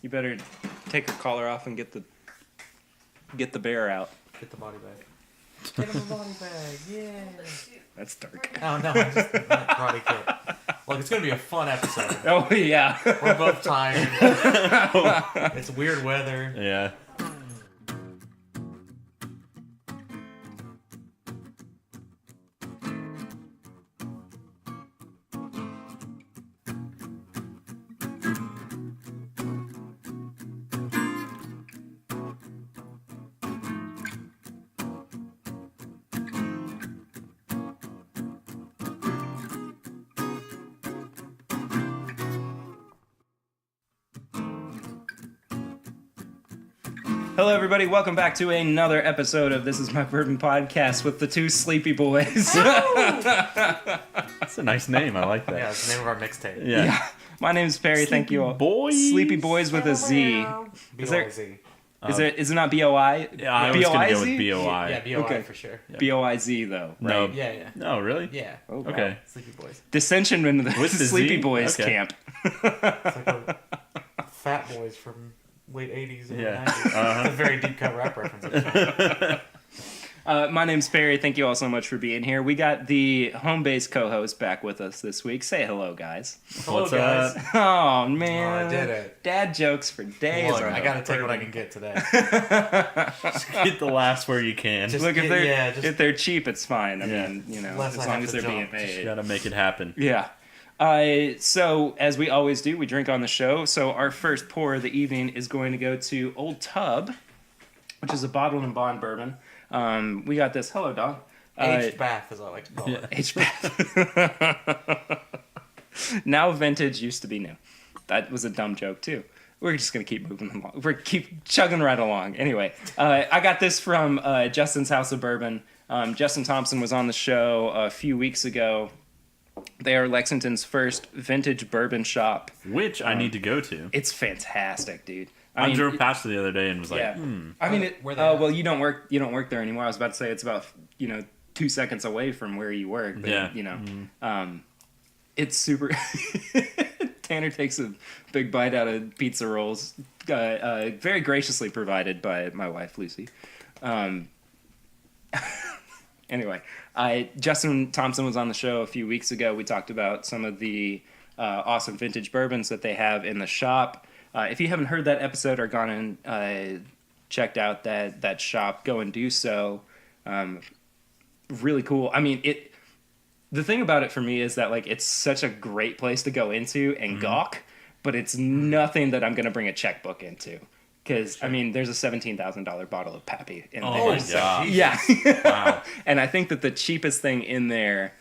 You better take her collar off and get the bear out. Get the body bag. Get him a body bag, yeah. That's dark. Oh no, I'm just karate kid. Look, it's gonna be a fun episode. Oh yeah. We're both tired. It's weird weather. Yeah. Hello, everybody. Welcome back to another episode of This Is My Bourbon Podcast with the two sleepy boys. That's a nice name. I like that. Yeah, it's the name of our mixtape. Yeah. My name is Perry. Thank you all. Boys. Sleepy Boys with a Z. B-O-I-Z. Is it not B-O-I? Yeah, I was going to go with B-O-I. Yeah, B-O-I Okay. for sure. Yeah. B-O-I-Z, though. No. Right? Yeah. No, really? Yeah. Oh, wow. Okay. Sleepy Boys. Dissension in the With the Sleepy Z? Boys Okay. camp. It's like a Fat Boys from late 80s and Yeah. 90s. Uh-huh. It's a very deep cut rap reference. My name's Perry. Thank you all so much for being here. We got the home base co-host back with us this week. Say hello, guys. Hello, What's guys. up? Oh, man. Oh, I did it. Dad jokes for days. Look, on I the gotta take what I bourbon. can get today. Get the laughs where you can. Just Look, get- yeah, just- if they're cheap, it's fine. I Yeah. mean, you know, Less as I long have as to they're being jump. made. Gotta make it happen. Yeah. So, as we always do, we drink on the show. So, our first pour of the evening is going to go to Old Tub, which is a bottled and bond bourbon. We got this. Hello, dog. Aged bath, as I like to call it. HBAT. Now vintage used to be new. That was a dumb joke, too. We're just going to keep moving along. We're keep chugging right along. Anyway, I got this from Justin's House of Bourbon. Justin Thompson was on the show a few weeks ago. They are Lexington's first vintage bourbon shop. Which I need to go to. It's fantastic, dude. I mean, drove past it the other day and was like, yeah. hmm. I mean, Where they at? well, you don't work there anymore. I was about to say it's about 2 seconds away from where you work. But, Yeah. It's super. Tanner takes a big bite out of pizza rolls, very graciously provided by my wife Lucy. Anyway, Justin Thompson was on the show a few weeks ago. We talked about some of the awesome vintage bourbons that they have in the shop. If you haven't heard that episode or gone and checked out that shop, go and do so. Really cool. I mean, the thing about it for me is that like it's such a great place to go into and gawk, but it's nothing that I'm going to bring a checkbook into. Because, I mean, there's a $17,000 bottle of Pappy in there. Oh, my God. Yeah. Wow. And I think that the cheapest thing in there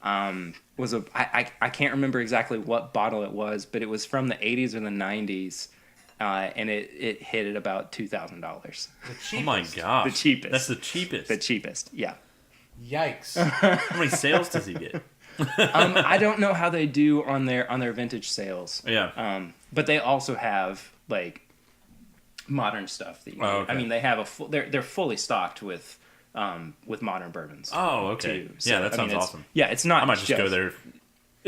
was I can't remember exactly what bottle it was, but it was from the 80s or the 90s, and it hit at about $2,000. Oh my gosh. The cheapest. That's the cheapest. The cheapest, yeah. Yikes. How many sales does he get? I don't know how they do on their vintage sales. Yeah. But they also have like modern stuff that you Oh, okay. I mean, they have they're fully stocked with modern bourbons. Oh, okay. Too. Yeah, that I mean, sounds awesome. Yeah, it's not. I might just go there.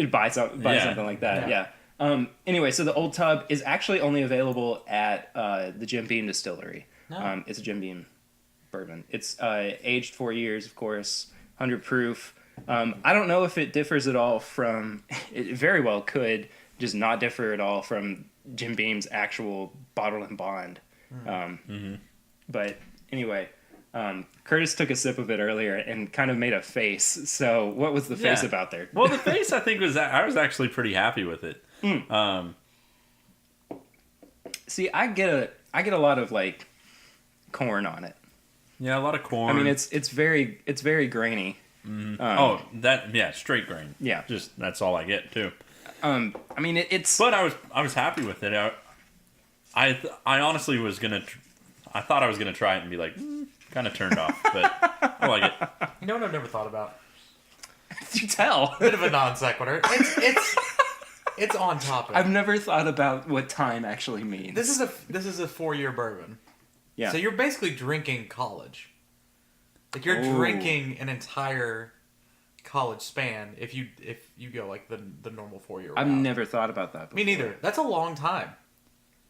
Buy something like that. Yeah. Anyway, so the Old Tub is actually only available at the Jim Beam distillery. No. It's a Jim Beam bourbon. It's aged 4 years, of course, 100 proof. I don't know if it differs at all from. It very well could just not differ at all from Jim Beam's actual bottle and bond. But anyway. Curtis took a sip of it earlier and kind of made a face. So what was the face Yeah. about there? Well, the face, I think, I was actually pretty happy with it. See, I get a lot of like corn on it. Yeah, a lot of corn. I mean, it's very grainy. Straight grain. Yeah. Just, that's all I get, too. I mean, it's. But I was happy with it. I honestly was gonna. I thought I was gonna try it and be like, kind of turned off, but I like it. You know what I've never thought about? You tell. Bit of a non sequitur. It's on topic. I've never thought about what time actually means. This is a 4-year bourbon. Yeah. So you're basically drinking college. Like you're Ooh. drinking an entire college span if you go like the normal 4-year. I've route. never thought about that before. Me neither. That's a long time.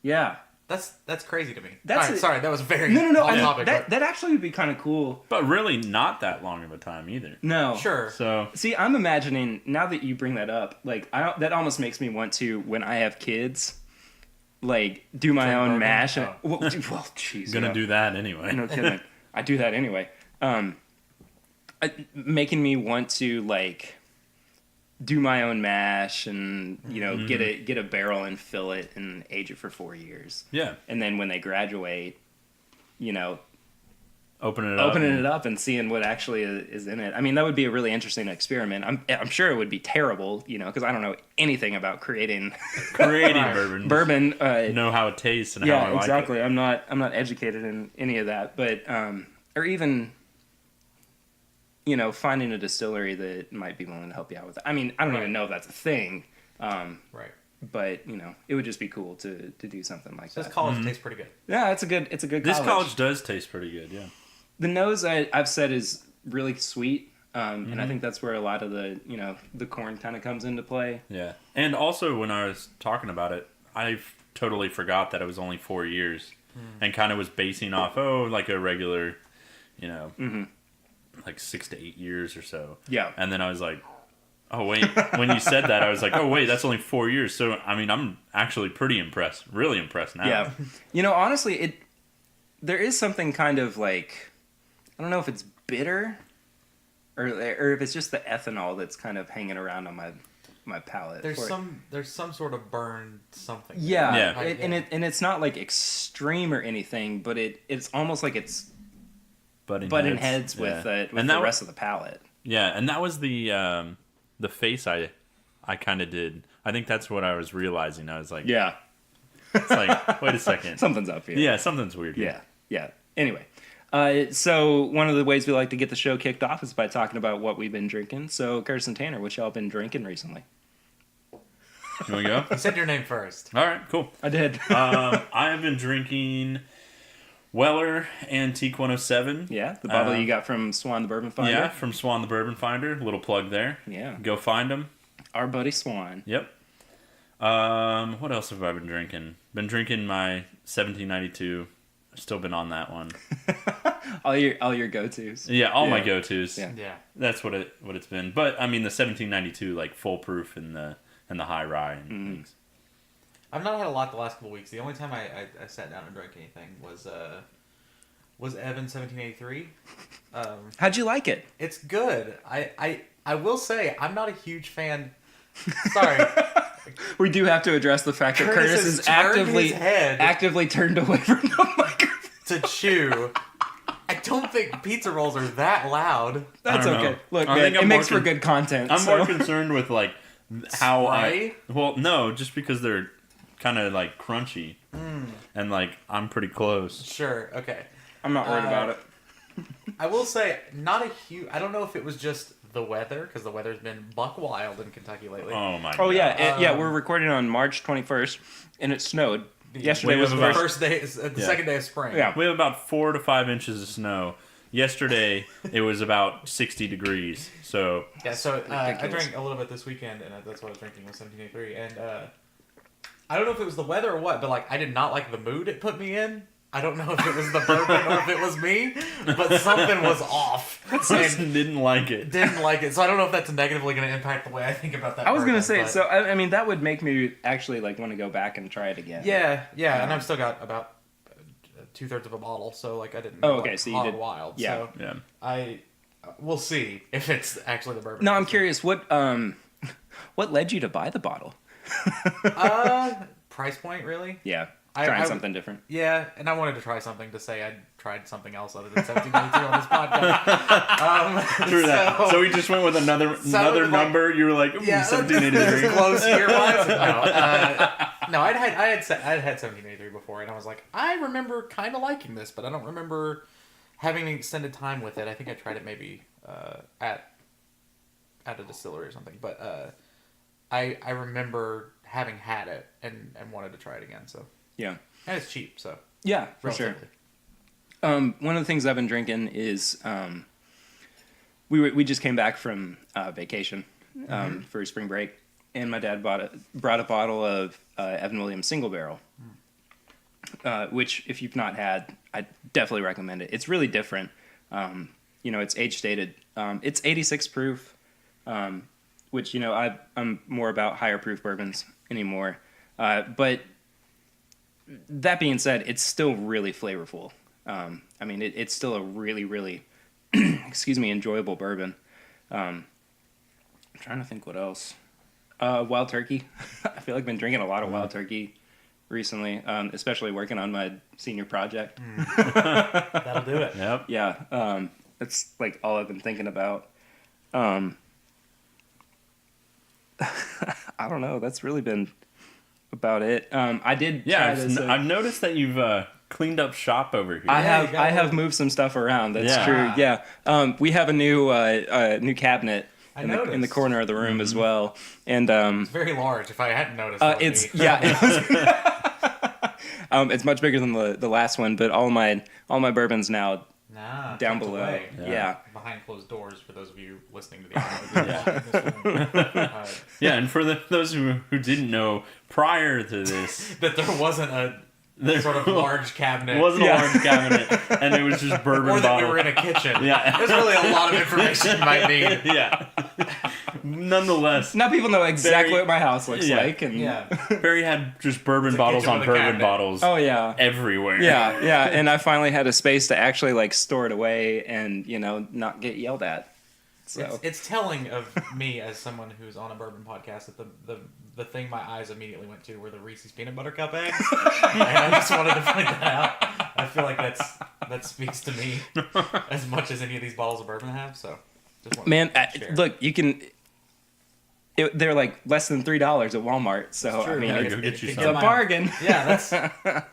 Yeah. That's crazy to me. That's All right, sorry, that was very No. off topic. That actually would be kind of cool. But really not that long of a time either. No. Sure. So See, I'm imagining now that you bring that up, like that almost makes me want to, when I have kids, like do my Drink own bourbon? mash. And, Oh. well, jeez, I'm gonna do that anyway. No kidding. I do that anyway. Making me want to like do my own mash and get a barrel and fill it and age it for 4 years. Yeah. And then when they graduate, Opening it up and seeing what actually is in it. I mean, that would be a really interesting experiment. I'm sure it would be terrible, because I don't know anything about creating bourbon. bourbon. Know how it tastes and how I like exactly. it. I'm not educated in any of that, but or even finding a distillery that might be willing to help you out with it. I mean, I don't even know if that's a thing. Right. But it would just be cool to do something like This that. college tastes pretty good. Yeah, it's a good This college. college does taste pretty good, yeah. The nose I've said is really sweet, and I think that's where a lot of the corn kind of comes into play. Yeah. And also when I was talking about it, I totally forgot that it was only 4 years and kind of was basing off like a regular, like 6 to 8 years or so. Yeah. And then I was like, oh wait, when you said that I was like, oh wait, that's only 4 years. So I mean, I'm actually pretty impressed, really impressed now. Yeah. Honestly, there is something kind of like, I don't know if it's bitter or if it's just the ethanol that's kind of hanging around on my palate. There's some sort of burn something. Yeah. Yeah. And it's not like extreme or anything, but it's almost like it's butting heads with the rest of the palate. Yeah, and that was the face I kind of did. I think that's what I was realizing. I was like, Yeah. it's like, wait a second. Something's up here. Yeah, something's weird here. Yeah. Anyway, so one of the ways we like to get the show kicked off is by talking about what we've been drinking. So, Kirsten Tanner, what y'all been drinking recently? You want to go? You said your name first. All right, cool. I did. I have been drinking Weller Antique 107. Yeah, the bottle you got from Swan the Bourbon Finder. Yeah, from Swan the Bourbon Finder. Little plug there. Yeah. Go find them. Our buddy Swan. Yep. What else have I been drinking? Been drinking my 1792. Still been on that one. all your go-tos. Yeah, all my go-tos. Yeah. Yeah. That's what it's been. But I mean the 1792 like full proof in the high rye and things. I've not had a lot the last couple weeks. The only time I sat down and drank anything was Evan 1783. How'd you like it? It's good. I will say I'm not a huge fan. Sorry. We do have to address the fact that Curtis has is turned his head actively turned away from the microphone. to chew. I don't think pizza rolls are that loud. That's I don't okay. know. Look, I man, think I'm it makes more for good content. I'm so. more concerned with like how Spray? well no, just because they're kind of like crunchy and like I'm pretty close. Sure. Okay. I'm not worried about it. I will say, not a huge. I don't know if it was just the weather, because the weather's been buck wild in Kentucky lately. Oh my god. Oh yeah, we're recording on March 21st, and it snowed. Yesterday We was have the about- first. First day, the second day of spring. Yeah. We have about 4 to 5 inches of snow. Yesterday it was about 60 degrees. So Yeah. So I Ridiculous. drank a little bit this weekend, and that's what I was drinking was 1783. And I don't know if it was the weather or what, but like I did not like the mood it put me in. I don't know if it was the bourbon or if it was me, but something was off. just And didn't like it. didn't like it. So I don't know if that's negatively going to impact the way I think about that. I was gonna bourbon, say, but- so I mean that would make me actually like want to go back and try it again. Yeah, and I've still got about 2/3 of a bottle, so like I didn't. Oh, okay, so you hog did- wild. yeah. So we'll see if it's actually the bourbon. No, I'm curious. What led you to buy the bottle? Price point, really? Yeah, I- trying I- something different. Yeah, and I wanted to try something to say I'd tried something else other than 1792 on this podcast. True that. So we just went with another like- number. You were like, Yeah, 1783. close year wise. No, I'd had 1783 before, and I was like, I remember kind of liking this, but I don't remember having an extended time with it. I think I tried it maybe at a distillery or something, but I remember having had it and wanted to try it again. So Yeah, and it's cheap, so yeah, for sure. relatively. One of the things I've been drinking is we just came back from vacation for spring break, and my dad brought a bottle of Evan Williams Single Barrel, which if you've not had, I definitely recommend it. It's really different. It's age stated. It's 86 proof, which I'm more about higher proof bourbons anymore. But that being said, it's still really flavorful. It's still a really, really, enjoyable bourbon. I'm trying to think what else. Wild Turkey. I feel like I've been drinking a lot of Wild Turkey recently, especially working on my senior project. That'll do it. Yep. Yeah, that's like all I've been thinking about. I don't know. That's really been about it. I did. Yeah, try this, I've noticed that you've cleaned up shop over here. I have moved some stuff around. That's Yeah. true. Yeah. We have a new cabinet in the noticed. corner of the room as well, and It's very large. If I hadn't noticed, it would it's be. it's much bigger than the last one, but all my bourbons now Nah, down tucked below. away. Yeah. Behind closed doors for those of you listening to the audio. Yeah, and for those who didn't know, prior to this, That there wasn't a there sort of large cabinet. It wasn't Yeah. a large cabinet, and it was just bourbon or that we bottle. were in a kitchen. Yeah. There's really a lot of information you might need. Yeah. Nonetheless, Now people know exactly Very- what my house looks Yeah. like, and Yeah. Barry had just bourbon It's a bottles kitchen on with a bourbon cabinet. bottles oh yeah, everywhere. yeah, and I finally had a space to actually like store it away and not get yelled at. So It's telling of me as someone who's on a bourbon podcast that the thing my eyes immediately went to were the Reese's peanut butter cup eggs, and I just wanted to point that out. I feel like that speaks to me as much as any of these bottles of bourbon have. So, just wanted man, to share. look, you can. They're like less than $3 at Walmart, so True, I mean, Yeah, it's, go get It's you it's a a some. bargain. Yeah, that's a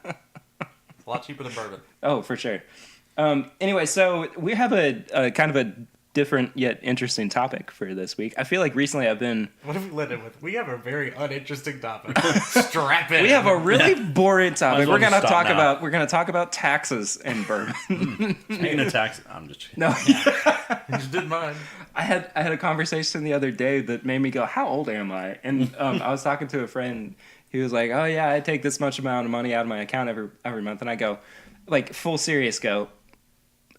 lot cheaper than bourbon. Oh, for sure. Anyway, so we have a kind of a different yet interesting topic for this week. I feel like recently I've been. What have we led in with? We have a very uninteresting topic. Strap in. We have a really boring topic. well We're gonna just stop now. we're gonna talk about taxes and bourbon. Speaking of tax, I'm just kidding. No, You just did mine. I had a conversation the other day that made me go, "How old am I?" And I was talking to a friend. He was like, "Oh yeah, I take this much amount of money out of my account every month," and I go, like full serious, go.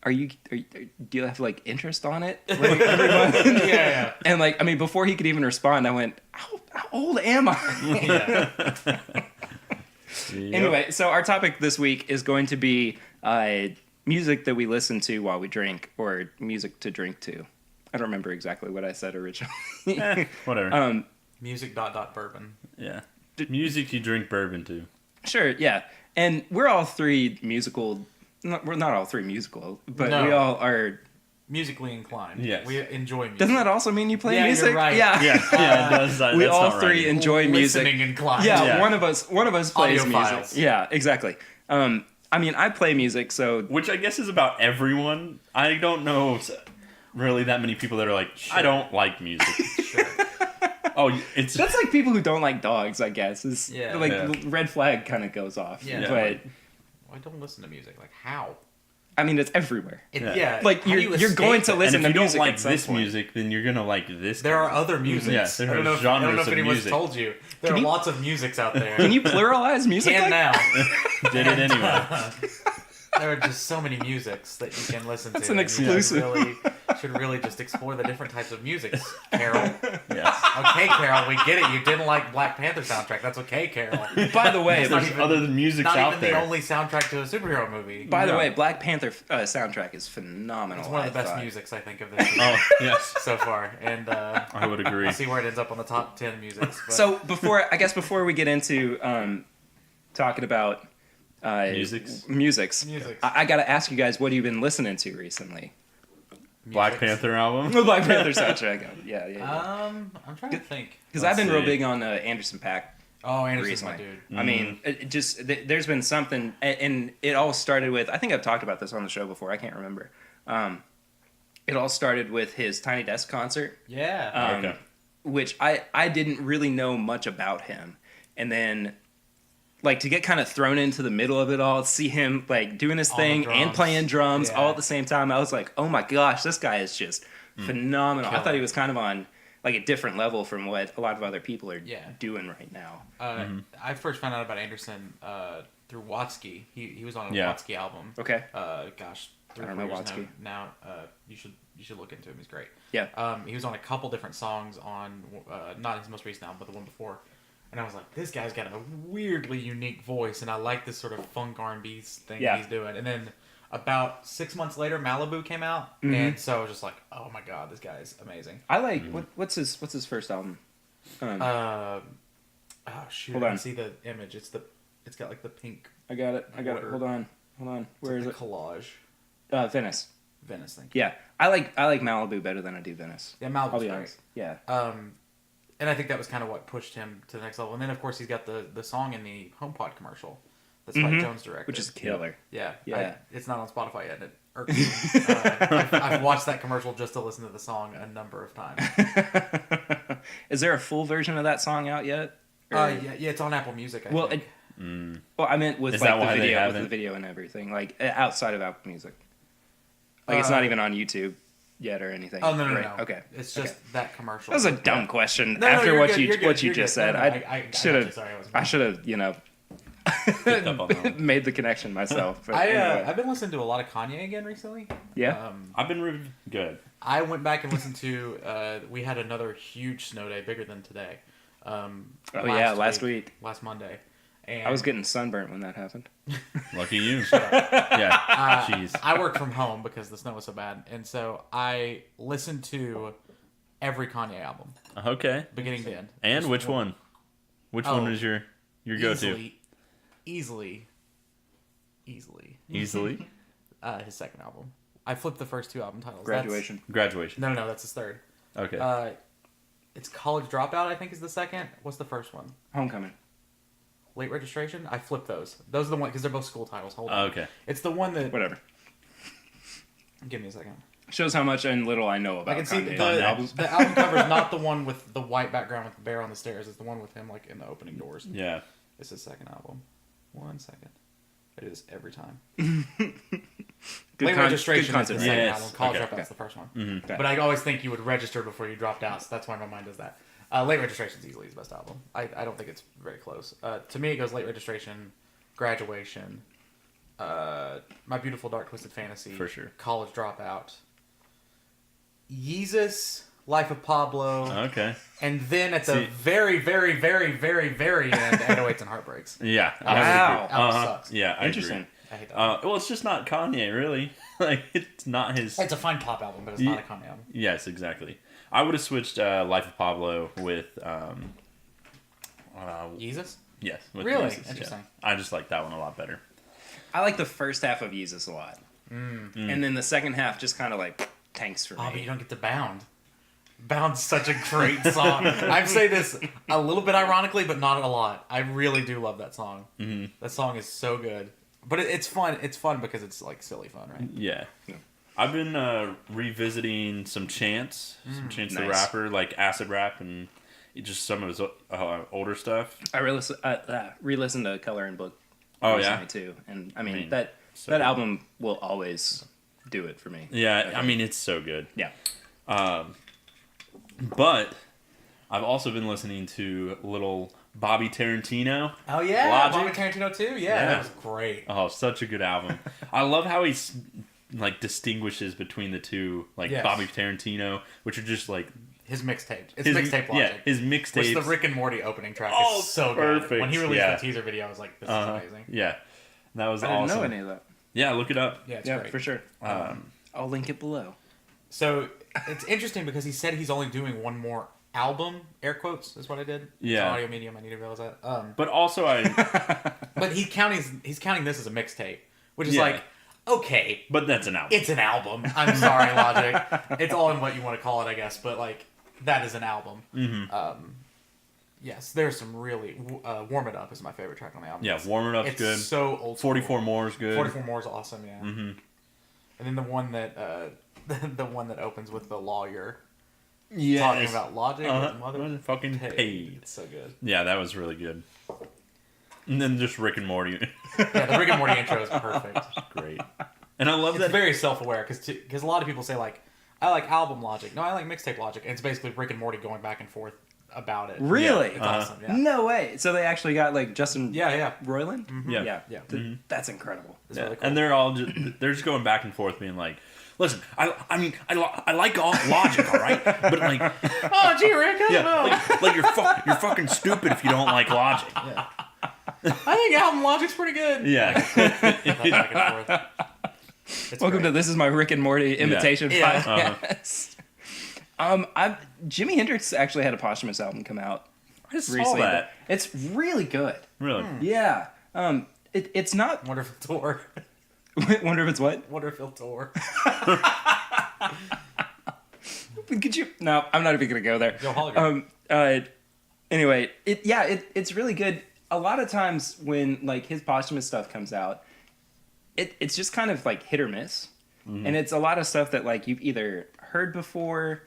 Do you have like interest on it like, every month? Yeah. And like, I mean, before he could even respond, I went, how old am I? Yeah. Yep. Anyway, so our topic this week is going to be music that we listen to while we drink, or music to drink to. I don't remember exactly what I said originally. Whatever. Music ... bourbon. Yeah. Music you drink bourbon to. Sure, yeah. And we're all three musical. We're not all three musical, but No. we all are. Musically inclined. Yes. We enjoy music. Doesn't that also mean you play Yeah, you're music? right. Yeah. Yeah, yeah, it does. We That's all not three right. enjoy music. Listening inclined. Yeah, Yeah. one of us plays music. Audiophiles. Yeah, exactly. I mean, I play music, so Which I guess is about everyone. I don't know really that many people that are like, I don't like music. Sure. Oh, it's that's like people who don't like dogs. I guess is Yeah. like Yeah. red flag kind of goes off. Yeah. But I don't listen to music. Like, how? I mean, it's everywhere. Yeah. Like how do you're you going escape to it? and listen if to you don't music like at some this point. music, then you're gonna like this. There kind are of- other musics. Yes, there I don't are know if, I don't know genres if of anyone's music. told you. There are you- lots of musics out there. Can you pluralize music? Can like now. Did it anyway. There are just so many musics that you can listen That's to. an and you exclusive. should really just explore the different types of musics, Carol. Yes. Okay, Carol, we get it. You didn't like Black Panther soundtrack. That's okay, Carol. By the way, It's not There's even- other music's Not out even there. the only soundtrack to a superhero movie. by the No. way, Black Panther soundtrack is phenomenal. It's one of the I best thought. musics I think of this year Oh, yes. so far, and I would agree. we'll see where it ends up on the top 10 musics. But So before we get into talking about Musics? musics, Musics. I got to ask you guys, what have you been listening to recently? Black musics. Panther album. The Black Panther soundtrack. Yeah. I'm trying to think. Because I've let's been real see. big on Anderson .Paak. Oh, Anderson's my Recently. dude. I mean, it just there's been something, and it all started with. I think I've talked about this on the show before. I can't remember. It all started with his Tiny Desk concert, Yeah. Okay. which I didn't really know much about him, and then like to get kind of thrown into the middle of it all, see him like doing his On the thing and drums. playing drums Yeah. all at the same time. I was like, oh my gosh, this guy is just phenomenal. I Killer. thought he was kind of on like a different level from what a lot of other people are Yeah. doing right now. I first found out about Anderson through Watsky. He was on a Yeah. Watsky album. Okay. Gosh, I don't know Watsky. now. You should look into him. He's great. Yeah. He was on a couple different songs on not his most recent album, but the one before. And I was like, this guy's got a weirdly unique voice, and I like this sort of funk R&B thing he's doing. And then about 6 months later, Malibu came out, and so I was just like, oh my god, this guy's amazing. I like what's his first album? Oh shoot! Hold I on. can see the image. It's got like the pink. I got it. Water. Hold on. Where is the it? collage. Venice. Venice, thank you. Yeah, I like Malibu better than I do Venice. Yeah, I'll Malibu's be great. honest. Yeah. And I think that was kind of what pushed him to the next level. And then, of course, he's got the song in the HomePod commercial that Spike Jones directed. Which is killer. Yeah. Yeah. It's not on Spotify yet. And it irks me. I've watched that commercial just to listen to the song a number of times. Is there a full version of that song out yet? Yeah, it's on Apple Music, I think. Well, I meant with Is like that why the they video, have with it? the video and everything, like outside of Apple Music. Like it's not even on YouTube yet or anything. Oh, no. Okay. It's just that commercial. That was a dumb question. No, After you're what good, you you're good, what you you're just good. said, No, I should got you. have. Sorry, I wasn't I should have, Picked up on that one. made the connection myself. But anyway. I've been listening to a lot of Kanye again recently. Yeah. I've been really good. I went back and listened to. We had another huge snow day, bigger than today. Last week. Last Monday. And I was getting sunburnt when that happened. Lucky you. Yeah. Jeez. I worked from home because the snow was so bad, and so I listened to every Kanye album, Okay. beginning to end. And Just which one? Which one is your go-to? Easily. Easily. His second album. I flipped the first two album titles. Graduation. Graduation. No, that's his third. Okay. It's College Dropout, I think, is the second. What's the first one? Homecoming. Late Registration? I flipped those. Those are the ones, because they're both school titles. Hold on. Okay. It's the one that... Whatever. Give me a second. Shows how much and little I know about I can see Kanye. the albums. album cover is not the one with the white background with the bear on the stairs. It's the one with him like in the opening doors. Yeah. It's his second album. 1 second. It is every time. Good Late Registration is the concept. second Yes. album. College Okay. Dropout's the first one. Mm-hmm. Okay. But I always think you would register before you dropped out, so that's why my mind does that. Late Registration is easily his best album. I don't think it's very close. To me, it goes Late Registration, Graduation, My Beautiful Dark Twisted Fantasy, For sure. College Dropout, Yeezus, Life of Pablo, Okay. and then at the See- very, very, very, very, very end, 808s and Heartbreaks. Yeah. I Wow. would agree. Album Uh-huh. sucks. Yeah, I Interesting. agree. I hate that. Well, it's just not Kanye, really. Like, it's not his. It's a fine pop album, but it's not a Kanye album. Yes, exactly. I would have switched Life of Pablo with. Yeezus? Yes. With Really? Jesus, yeah. Interesting. I just like that one a lot better. I like the first half of Yeezus a lot. And then the second half just kind of like tanks for me. Oh, but you don't get to Bound. Bound's such a great song. I say this a little bit ironically, but not a lot. I really do love that song. Mm-hmm. That song is so good. But it's fun. It's fun because it's like silly fun, right? Yeah. I've been revisiting some Chance Nice. the Rapper, like acid rap and just some of his older stuff. I re-listened to Color and Book Oh, recently yeah? too, and I mean, so that good. album will always do it for me. Yeah, I mean, it's so good. Yeah. But I've also been listening to little Bobby Tarantino. Oh yeah, Logic. Bobby Tarantino too. Yeah, Yeah. that was great. Oh, such a good album. I love how he like distinguishes between the two, like Yes. Bobby Tarantino, which are just like His mixtape. It's his mixtape Logic. Yeah, his Which mixtapes. the Rick and Morty opening track Oh, is so good. perfect. When he released Yeah. the teaser video, I was like, this is amazing. Yeah, that was I didn't awesome. know any of that. Yeah, look it up. Yeah, it's Yeah, great. for sure. I'll link it below. So it's interesting because he said he's only doing one more album. Air quotes is what I did. Yeah. It's an audio medium. I need to realize that. But also, But he's counting this as a mixtape, which is Yeah. like, okay, but that's an album. it's an album. I'm sorry, Logic. It's all in what you want to call it, I guess. But like, that is an album. Mm-hmm. Yes, there's some really Warm It Up is my favorite track on the album. Yeah, Warm It Up's It's good. so old. school. 44 More is good. 44 More is awesome. Yeah. Mm-hmm. And then the one that the one that opens with the lawyer Yes. talking about Logic with Mother fucking paid. It's so good. Yeah, that was really good. And then just Rick and Morty. Yeah, the Rick and Morty intro is perfect. Great. And I love It's that. very self-aware because a lot of people say like, I like album Logic. No, I like mixtape Logic. And it's basically Rick and Morty going back and forth about it. Really? It's awesome. Yeah. No way. So they actually got like Justin Yeah. Roiland? Mm-hmm. Yeah. Yeah. Yeah. That's incredible. It's Yeah. really cool. And they're all they're just going back and forth, being like, "Listen, I like all Logic, all right, but like, Oh, gee, Rick, I don't know. like you're fucking stupid if you don't like Logic." Yeah. I think album Logic's pretty good. Yeah. Back and forth. It's Welcome great. to This Is My Rick and Morty imitation Yeah. podcast. Jimi Hendrix actually had a posthumous album come out I saw recently. that. It's really good. Really? Yeah. It's not. Wonderful tour. Wonder if it's what? Wonderful tour. Could you? No, I'm not even gonna go there. Yo, hologram. Anyway, it's really good. A lot of times when like his posthumous stuff comes out, it's just kind of like hit or miss, and it's a lot of stuff that like you've either heard before,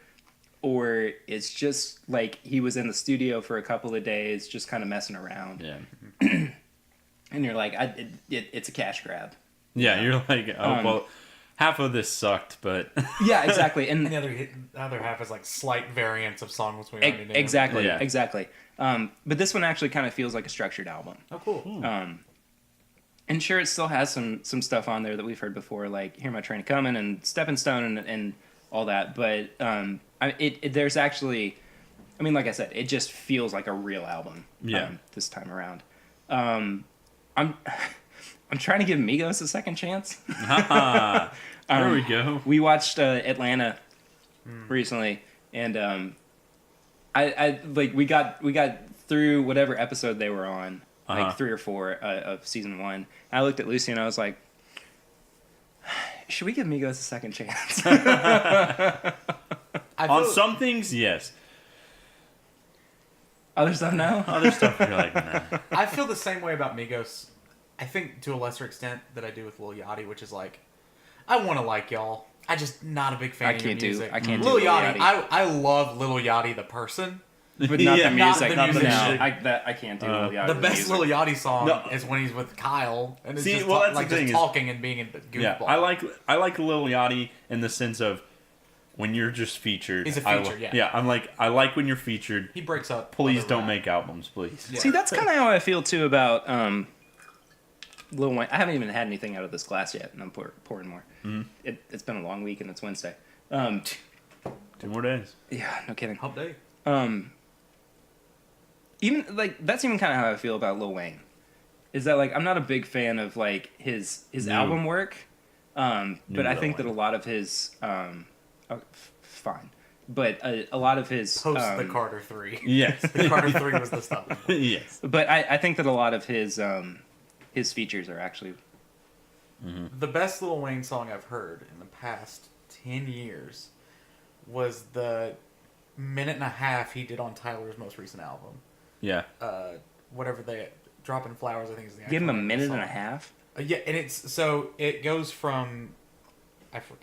or it's just like he was in the studio for a couple of days, just kind of messing around, Yeah. and you're like, it's a cash grab. Yeah. You're like, oh well, half of this sucked, but Yeah, exactly, and And the other half is like slight variants of songs we already knew. exactly, Yeah. exactly. But this one actually kind of feels like a structured album. Oh, cool. And sure, it still has some stuff on there that we've heard before, like "Hear My Train A Comin'" and "Stepping Stone" and all that. But there's actually, I mean, like I said, it just feels like a real album. Yeah. This time around, I'm I'm trying to give Migos a second chance. there we go. We watched Atlanta recently, and I like we got through whatever episode they were on. Like 3 or 4 of season 1. And I looked at Lucy and I was like, should we give Migos a second chance? On some things, yes. Other stuff, no? Other stuff, you're like, nah. I feel the same way about Migos. I think to a lesser extent that I do with Lil Yachty, which is like, I want to like y'all. I just not a big fan of your music. I can't do Lil Lil Yachty. Yachty. I love Lil Yachty the person. But not Yeah, the not music. the No, music. I can't do Lil Yachty The the best music. Lil Yachty song No. is when he's with Kyle and it's See, just, well, that's the like thing just is- talking and being a goofball. Yeah, I like Lil Yachty in the sense of when you're just featured. He's a I feature, yeah. Yeah, I like when you're featured. He breaks up. Please other don't rap. make albums, please. Yeah. See, that's kind of how I feel too about Lil Wayne. I haven't even had anything out of this glass yet, and I'm pouring more. It's been a long week, and it's Wednesday. 2 more days. Yeah, no kidding. Hump day. Even like that's even kind of how I feel about Lil Wayne. Is that like I'm not a big fan of like his No. album work, but I Lil think that a Wayne. lot of his fine, but a lot of his Post the Carter 3. Yes. The Carter 3 was the stuff. Yes. But I think that a lot of his features are actually The best Lil Wayne song I've heard in the past 10 years was the minute and a half he did on Tyler's most recent album. Yeah. Whatever they Dropping Flowers, I think is the give him a actual name of the minute song. and a half. Yeah, and it's so it goes from I can't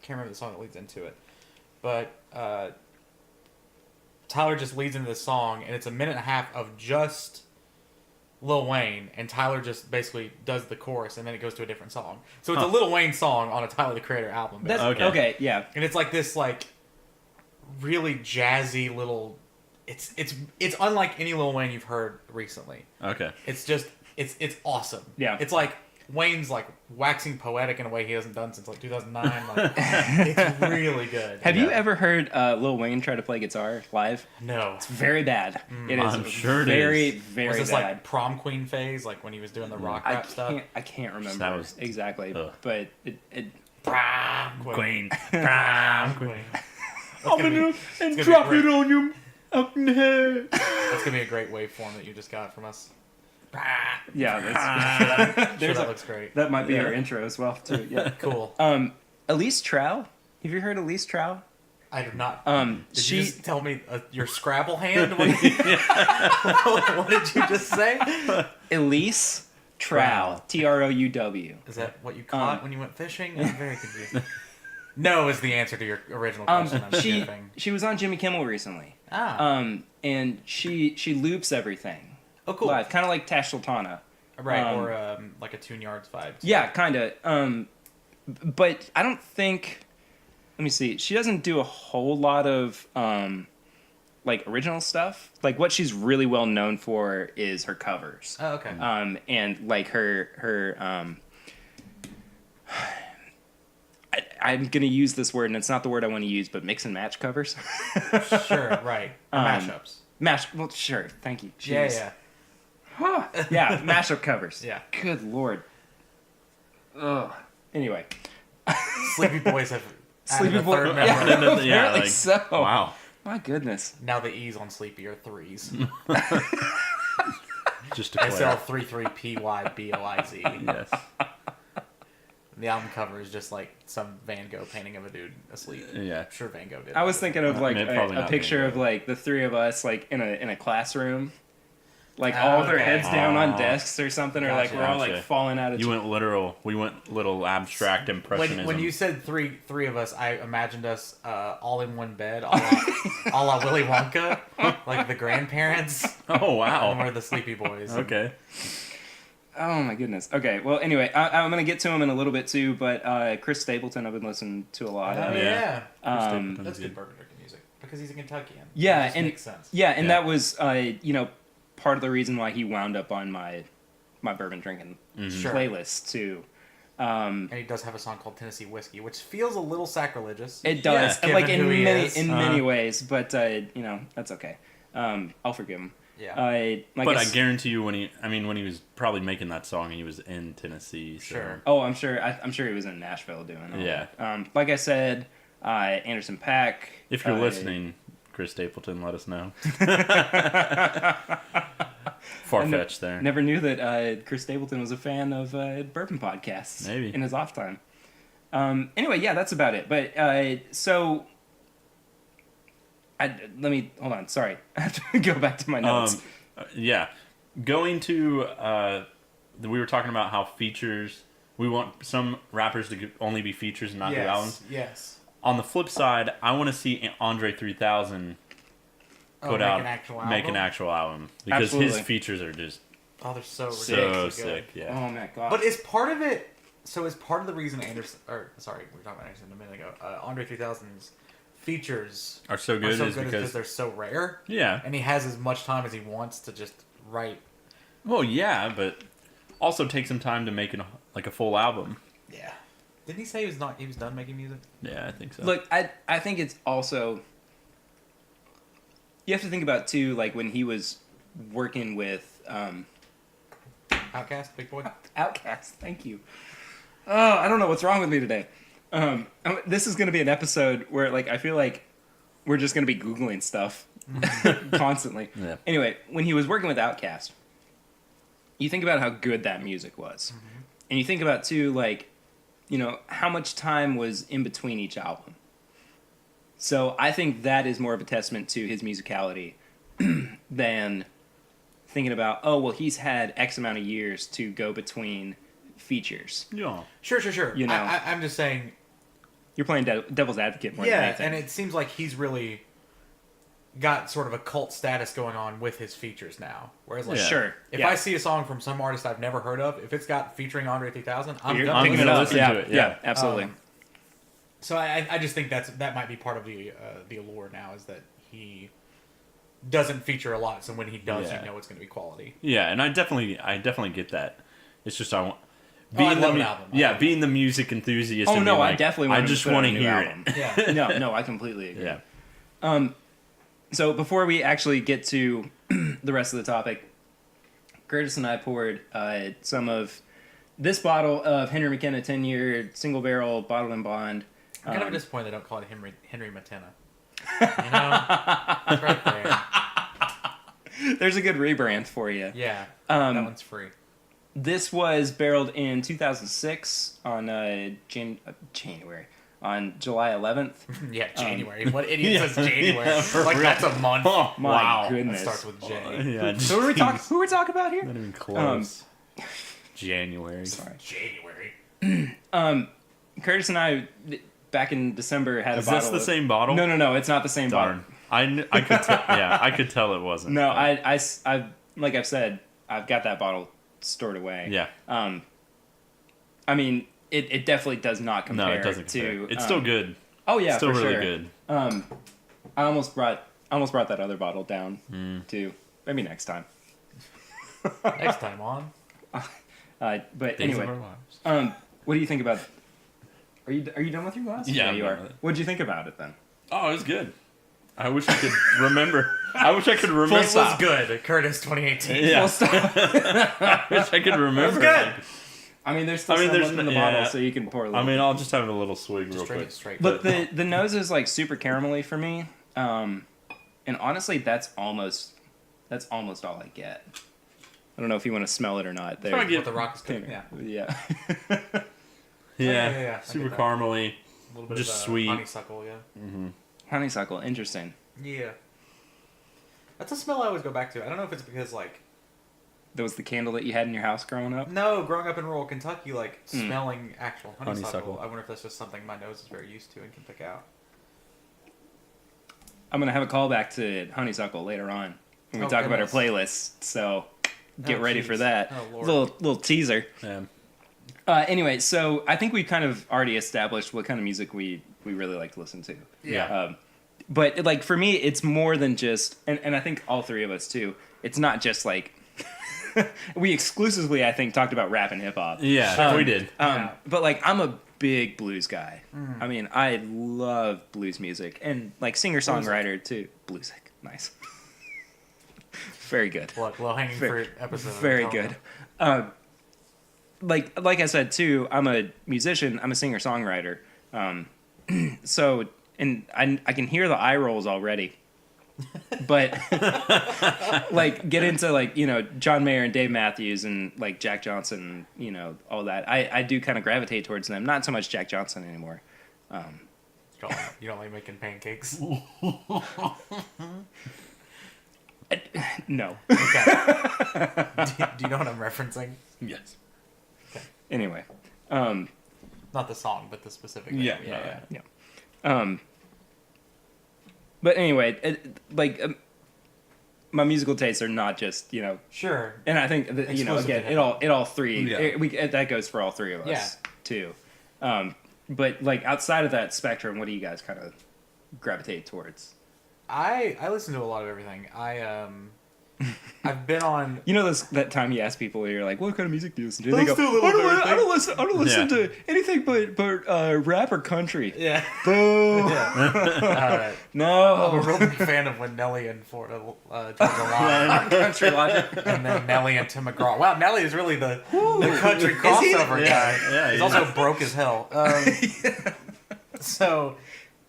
remember the song that leads into it, but Tyler just leads into this song, and it's a minute and a half of just Lil Wayne, and Tyler just basically does the chorus, and then it goes to a different song. So it's a Lil Wayne song on a Tyler the Creator album, That's Okay. okay. Yeah. and it's like this like really jazzy little. It's unlike any Lil Wayne you've heard recently. Okay. It's just it's awesome. Yeah. It's like Wayne's like waxing poetic in a way he hasn't done since like 2009. Like, it's really good. Have you Yeah. ever heard Lil Wayne try to play guitar live? No. It's very bad. It is I'm sure it very, is. very Was this bad. like prom queen phase, like when he was doing the rock rap stuff? I can't remember That was- exactly, ugh. but it Prom Queen. Prom queen. I'm gonna gonna be drop great. it on you up in the head. That's gonna be a great waveform that you just got from us. yeah, that's, I'm sure There's that a- looks great. that might be Yeah. our intro as well too. Yeah. Cool. Elise Trow. Have you heard Elise Trow? I do not. Did She you just tell me your Scrabble hand? What did you just say? Elise Trow. Trouw. Is that what you caught when you went fishing? I'm very confused. No is the answer to your original question. I'm She skipping. she was on Jimmy Kimmel recently. And she loops everything Oh, cool. live, kind of like Tash Sultana. Right, or like a Tune Yards vibe. Yeah, kind of. But I don't think. Let me see. She doesn't do a whole lot of like original stuff. Like what she's really well known for is her covers. Oh, okay. And like her I'm gonna use this word, and it's not the word I want to use, but mix and match covers. Sure, right. Mashups. Well, sure. Thank you. Yeah, Jeez. yeah. Yeah, mashup covers. Yeah. Good lord. Ugh. Anyway. Sleepy Boys have Sleepy added a third Boy. member. Yeah, apparently like, so. Wow. My goodness. Now the E's on Sleepy are threes. Just to play. SL33PYBOIZ. Yes. The album cover is just like some Van Gogh painting of a dude asleep. Yeah. I'm sure Van Gogh did. I was thinking of like Probably a not picture Van of Gogh. like the three of us like in a classroom. Like all with our Okay. heads down on Aw. desks or something, or like Gotcha. we're all like Gotcha. falling out of. You went literal. We went little abstract impressionism. When you said three of us, I imagined us all in one bed, a la Willy Wonka, like the grandparents. Oh wow. And we're the Sleepy Boys. Okay. Oh my goodness. Okay. Well, anyway, I'm gonna get to him in a little bit too, but Chris Stapleton, I've been listening to a lot. Oh of. yeah. Stapleton's That's good. good bourbon drinking music because he's a Kentuckian. Yeah, It just and makes sense. yeah, and Yeah. that was part of the reason why he wound up on my bourbon drinking Sure. playlist too. And he does have a song called Tennessee Whiskey, which feels a little sacrilegious. It does, Yeah. like Given in who he many is. many ways, but that's okay. I'll forgive him. Yeah. But I guarantee you, when he was probably making that song, he was in Tennessee. So. Sure. Oh, I'm sure. I'm sure he was in Nashville doing it. Yeah. Like I said, Anderson .Paak. If you're listening, Chris Stapleton, let us know. Far-fetched there. Never knew that Chris Stapleton was a fan of bourbon podcasts. Maybe. In his off time. Anyway, yeah, that's about it. But so. Let me hold on. Sorry, I have to go back to my notes. Yeah. Going to we were talking about how features. We want some rappers to only be features and not do albums. Yes. On the flip side, I want to see Andre 3000 put out make an actual album because Absolutely. his features are just Oh, they're so so ridiculously sick. good. Yeah. Oh my god! But is part of it? So is part of the reason Anderson? Or sorry, we were talking about Anderson a minute ago. Andre 3000's features Are so good is because they're so rare. yeah. And he has as much time as he wants to just write. Well, yeah, but also take some time to make a full album. Yeah. Didn't he say he was done making music? Yeah, I think so. Look, I think it's also you have to think about too, like when he was working with Outcast, Big Boy. Outkast. Thank you. Oh, I don't know what's wrong with me today. This is going to be an episode where, like, I feel like we're just going to be Googling stuff constantly. Yeah. Anyway, when he was working with Outkast, you think about how good that music was. And you think about, too, like, how much time was in between each album. So I think that is more of a testament to his musicality than thinking about, oh, well, he's had X amount of years to go between features. yeah. Sure. You know. I'm just saying. You're playing devil's advocate more than Yeah, anything. and it seems like he's really got sort of a cult status going on with his features now. Whereas, like, Yeah. Sure. if yeah. I see a song from some artist I've never heard of, if it's got featuring Andre 3000, I'm You're gonna picking listen it to up. listen Yeah, to it, yeah. absolutely. So I just think that might be part of the allure now is that he doesn't feature a lot. So when he does, Yeah. you know it's going to be quality. Yeah, and I definitely get that. It's just I want I love an album. Yeah, being the music enthusiast. Oh and no, being I like, definitely want I him just to put out want a to new hear album. Yeah. No, I completely it. agree. Yeah. So before we actually get to the rest of the topic, Curtis and I poured some of this bottle of Henry McKenna 10-year single barrel bottled in bond. I'm kind of disappointed they don't call it Henry Matena. You know, it's right there. There's a good rebrand for you. Yeah, that one's free. This was barreled in 2006 on January. On July 11th. Yeah, January. What idiot says January? Yeah, for like real. that's a month. Oh, My wow. That goodness. starts with J. Yeah, So who are we talking about here? Not even close. January. Sorry. January. Curtis and I, back in December, had Is a bottle. this the of- same bottle? No, it's not the same Darn. bottle. I could tell. Yeah, I could tell it wasn't. No, but- I, like I've said, I've got that bottle stored away. Yeah. I mean, it definitely does not compare No, it doesn't compare. to. It's still good. Oh yeah, Still for really sure. good. I almost brought I almost brought that other bottle down too. Maybe next time. Next time on. But Days of anyway, our lives. what do you think about? Are you done with your glass? Yeah, you I'm are. done with it. What did you think about it then? Oh, it was good. I wish I could remember. I wish I could remember. It was good. Curtis 2018. Yeah. Full stop. I wish I could remember. good. I mean, there's still I mean, some there's left in the yeah. bottle, so you can pour a little. I mean, I'll just have a little swig real Just drink quick. it straight. But the nose is like super caramelly for me, and honestly, that's almost all I get. I don't know if you want to smell it or not. There, Probably What the rock is cooking. Yeah. yeah. Yeah, I super get that. caramely. A little bit Just of sweet. honeysuckle, yeah. Honeysuckle, interesting. Yeah. That's a smell I always go back to. I don't know if it's because, like... That was the candle that you had in your house growing up. No, growing up in rural Kentucky, like, smelling actual honeysuckle, Honeysuckle. I wonder if that's just something my nose is very used to and can pick out. I'm gonna have a callback to honeysuckle later on when we Oh, talk about our goodness. playlist. So get Oh, ready jeez. for that. Oh, Lord. Little teaser. Yeah. Anyway, so I think we've kind of already established what kind of music we really like to listen to. Yeah. But like for me, it's more than just, and I think all three of us too. It's not just like we exclusively, I think, talked about rap and hip hop. Yeah, we did. Yeah. But like I'm a big blues guy. I mean, I love blues music and like singer songwriter too. Bluesic, nice, very good. Look, low-hanging Very- fruit episode. Very Oh, good. Like I said too, I'm a musician. I'm a singer songwriter. So and I can hear the eye rolls already. But like get into like John Mayer and Dave Matthews and like Jack Johnson, all that. I do kind of gravitate towards them. Not so much Jack Johnson anymore. You don't like making pancakes? No. Okay. do you know what I'm referencing? Yes. Anyway. Not the song, but the specific. thing. Yeah. But anyway, my musical tastes are not just Sure. and I think that, Exclusive again, to it all three. Yeah. That goes for all three of us Yeah. too. But like outside of that spectrum, what do you guys kind of gravitate towards? I listen to a lot of everything. I've been on. That time you ask people, you're like, "What kind of music do you listen to?" They Let's go, do a little bit of I don't listen Yeah. to anything but rap or country." Yeah. Boo! I'm a No. real big fan of when Nelly and Georgia Line Country logic. and then Nelly and Tim McGraw. Wow, Nelly is really the country crossover guy. Yeah, He's he also broke as hell. So,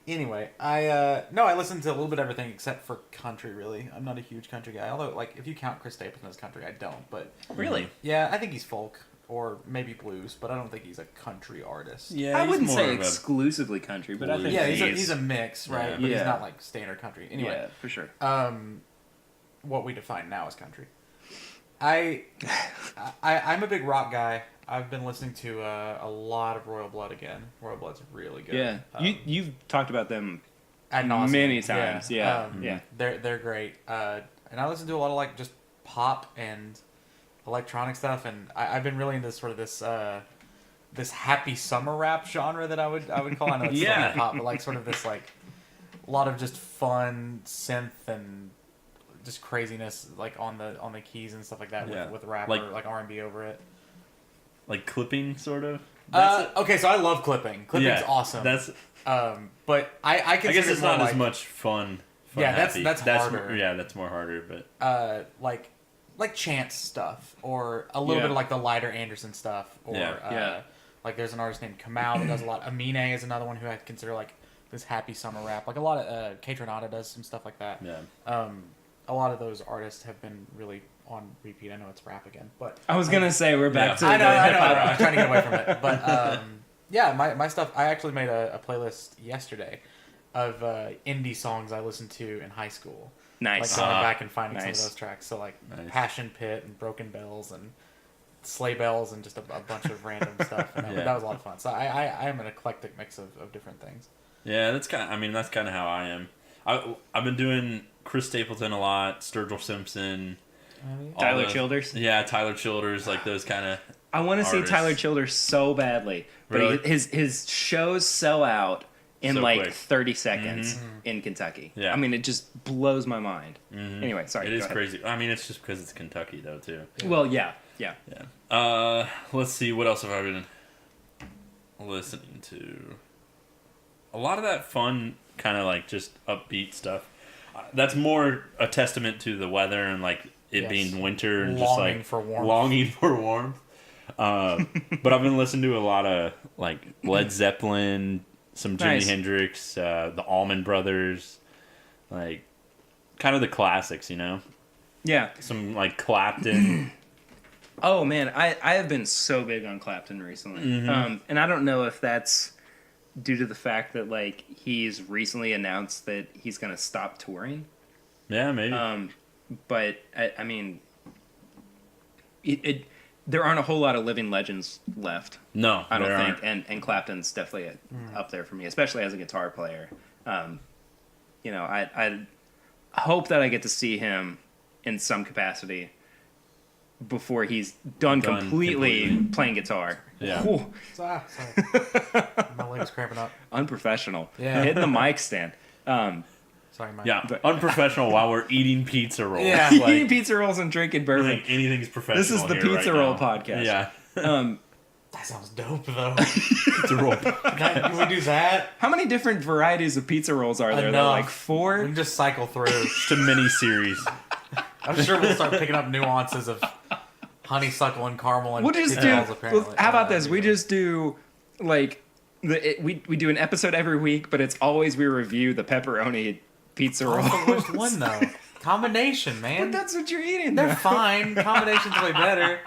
anyway, I listen to a little bit of everything except for country. Really, I'm not a huge country guy. Although, like, if you count Chris Stapleton as country, I don't. But Really? yeah, I think he's folk or maybe blues, but I don't think he's a country artist. Yeah, I he's wouldn't more say of a- exclusively country, but I think blues. Yeah, he he's is. a mix, right? Yeah. But Yeah. he's not like standard country. Anyway, Yeah, for sure. what we define now as country. I'm a big rock guy. I've been listening to a lot of Royal Blood again. Royal Blood's really good. Yeah, you've talked about them ad nauseam. many times. Yeah, Um, yeah. They're great. And I listen to a lot of like just pop and electronic stuff, and I've been really into sort of this happy summer rap genre that I would call. I know it's still Yeah. hip hop, but like sort of this like a lot of just fun synth and just craziness like on the keys and stuff like that Yeah. with rap Like- or like R&B over it. Like clipping, sort of. Okay, so I love clipping. Clipping's awesome. That's. But I I consider guess it's it more not like, as much fun. Yeah, happy. that's harder. Yeah, that's more harder. But like chance stuff or a little Yeah. bit of like the lighter Anderson stuff or Yeah. like there's an artist named Kamau that does a lot. Amine is another one who I consider like this happy summer rap. Like a lot of Kate Renata does some stuff like that. yeah, A lot of those artists have been really on repeat. I know it's rap again, but I was gonna say we're back to I know, the I hip know. hop. I'm trying to get away from it, but yeah, my stuff. I actually made a playlist yesterday of indie songs I listened to in high school. Nice. Like going back and finding nice. some of those tracks. So like Nice. Passion Pit and Broken Bells and Sleigh Bells and just a bunch of random stuff. And Yeah. that was a lot of fun. So I am an eclectic mix of different things. yeah. That's kind. I mean, that's kind of how I am. I've been doing Chris Stapleton a lot, Sturgill Simpson, all Tyler those- Childers. Yeah, Tyler Childers, like those kind of. I want to see artists. Tyler Childers so badly, but Really? his shows sell out in So like quick. 30 seconds in Kentucky. Yeah. I mean, it just blows my mind. Anyway, sorry. It go is ahead. crazy. I mean, it's just because it's Kentucky, though, too. Well, yeah. Yeah. Let's see. What else have I been listening to? A lot of that fun, kind of like just upbeat stuff. That's more a testament to the weather and like it Yes. being winter and Longing just like for warmth. longing for warmth. But I've been listening to a lot of like Led Zeppelin, some Jimi Nice. Hendrix, the Allman Brothers, like kind of the classics, you know. Yeah. Some like Clapton. Oh man, I have been so big on Clapton recently, and I don't know if that's due to the fact that like he's recently announced that he's gonna stop touring. Yeah, maybe. But I mean, there aren't a whole lot of living legends left. No, I don't there think, aren't. and Clapton's definitely up there for me, especially as a guitar player. You know, I hope that I get to see him in some capacity before he's done completely playing guitar. Yeah. Whew, Sorry. My leg's cramping up. unprofessional. Yeah. Hitting the mic stand. Sorry, Mike. Yeah, unprofessional while we're eating pizza rolls. Yeah. Like, Eating pizza rolls and drinking I bourbon. think anything's professional. This is the here Pizza right Roll now. podcast. Yeah, That sounds dope, though. pizza roll. Can we do that? How many different varieties of pizza rolls are there? There Enough. are like We 4. can just cycle through. Just a mini series. I'm sure we'll start picking up nuances of honeysuckle and caramel and We'll just pizza do. rolls, apparently. How about this? We just do like we do an episode every week, but it's always we review the pepperoni pizza roll. What's the worst one, though? Combination, man. But that's what you're eating. They're though. fine. Combination's way better.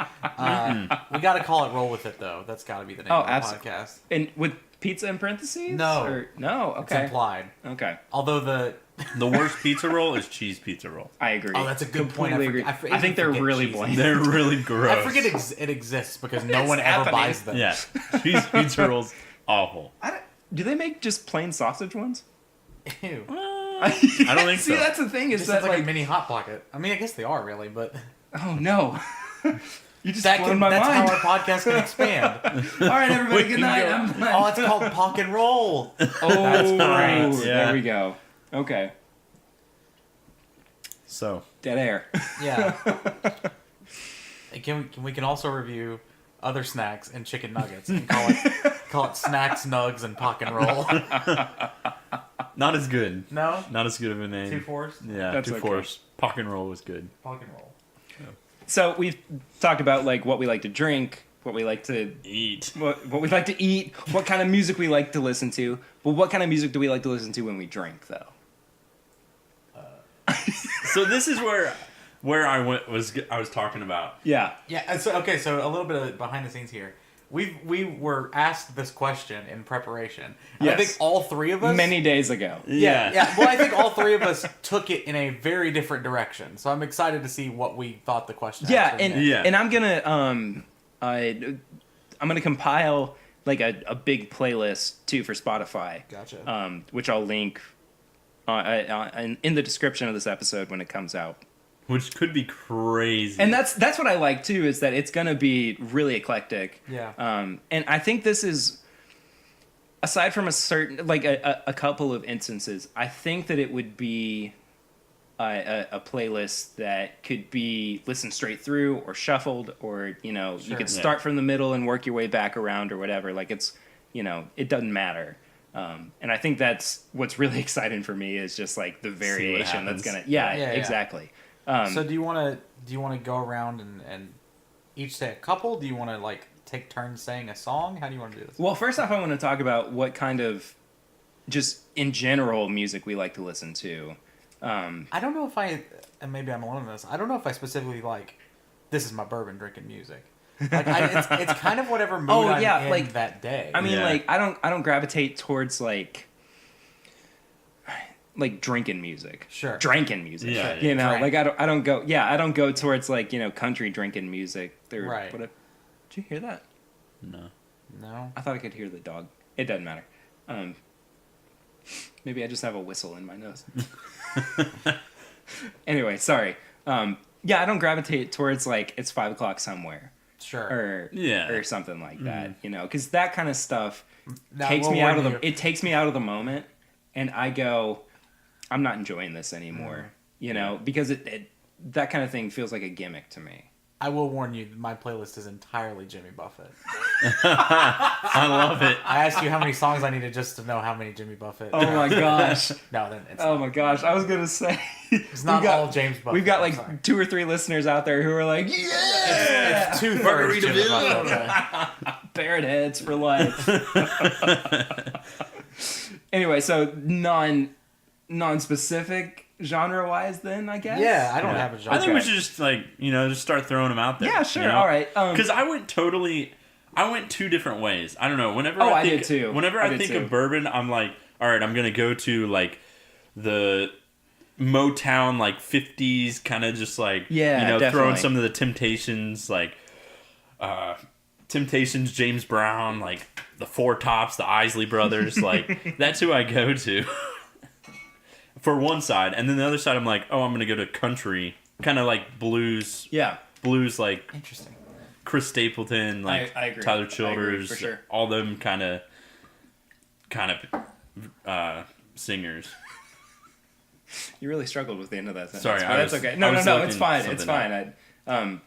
We got to call it Roll With It, though. That's got to be the name Oh, of the abso- podcast. And with pizza in parentheses? No. No. It's Okay. implied. Okay. Although the... The worst pizza roll is cheese pizza roll. I agree. Oh, that's a good point. Completely agree. I I think they're forget really cheese. bland. They're really gross. I forget it exists because no It's one ever happening. buys them. Yeah, cheese pizza rolls awful. Do they make just plain sausage ones? Ew. I don't think See, so. that's the thing. Is Just that like a like? mini Hot Pocket. I mean, I guess they are really, but Oh no. You just blown my that's mind. how our podcast can expand. All right, everybody. We Good can night. go- I'm Oh, it's called Pock and Roll. Oh, That's great. Yeah. There we go. Okay. So Dead air. Yeah. We can also review other snacks and chicken nuggets and call it Snacks, Nugs, and Pock and Roll. not as good. No? Not as good of a name. 2 fours? Yeah, That's two okay. fours. Pock and roll was good. Pock and Roll. So we've talked about like what we like to drink, what we like to Eat. what we like to eat, what kind of music we like to listen to. But what kind of music do we like to listen to when we drink, though? So this is where I was talking about. Yeah. Yeah, and so a little bit of behind the scenes here. We were asked this question in preparation. And I Yes. think all three of us Many days ago. Yeah. Well, I think all three of us took it in a very different direction. So I'm excited to see what we thought the question. Yeah, actually and meant. Yeah. and I'm gonna compile like a big playlist too for Spotify. Gotcha. Which I'll link in the description of this episode when it comes out. Which could be crazy. And that's what I like too, is that it's gonna be really eclectic. Yeah. And I think this is, aside from a certain like a couple of instances, I think that it would be a playlist that could be listened straight through or shuffled, or you Sure. could Yeah. start from the middle and work your way back around or whatever. Like it's it doesn't matter. And I think that's what's really exciting for me is just like the variation that's happens. gonna Yeah. exactly. So do you want to go around and each say a couple? Do you want to like take turns saying a song? How do you want to do this? Well, first off, I want to talk about what kind of, just in general, music we like to listen to. I don't know if and maybe I'm alone in this. I don't know if I specifically like, this is my bourbon drinking music. Like it's kind of whatever mood Oh, I'm yeah, in like, that day. I mean, Yeah. like I don't gravitate towards like drinking music. Sure. Drinking music. Yeah, You know, Drank. like I don't go towards like, country drinking music. Right. Did you hear that? No. No. I thought I could hear the dog. It doesn't matter. Maybe I just have a whistle in my nose. Anyway, sorry. Yeah, I don't gravitate towards like it's 5 o'clock somewhere. Sure. or something like that, you know, because that kind of stuff Now, takes we'll me out of warn the you. it takes me out of the moment, and I go, I'm not enjoying this anymore, you know, because it that kind of thing feels like a gimmick to me. I will warn you, my playlist is entirely Jimmy Buffett. I love it. I asked you how many songs I needed just to know how many Jimmy Buffett. Oh my gosh. No, then it's Oh my gosh, I was gonna say It's not all James Buffett. We've got I'm like sorry. 2 or 3 listeners out there who are like, yeah, It's 2/3 Jimmy Buffett. Okay. parrot heads for life. Anyway, so non-specific genre wise, then I guess. Yeah, I don't have a genre. I think we Okay. should just just start throwing them out there. Yeah, sure. you know? All right. Because I went 2 different ways. I don't know. Whenever Oh, I think, did too. Whenever I I did think too. of bourbon, I'm like, all right, I'm gonna go to like the Motown, like 50s, kind of just like throwing definitely. some of the Temptations, like Temptations, James Brown, like the Four Tops, the Isley Brothers, like that's who I go to for one side, and then the other side, I'm like, oh, I'm gonna go to country, kind of like blues. Yeah. Blues, like Interesting. Chris Stapleton, like I agree. Tyler I agree, Childers, for sure. all them kind of singers. You really struggled with the end of that sentence. Sorry, but I that's was- okay. I No, was it's looking fine. It's something fine.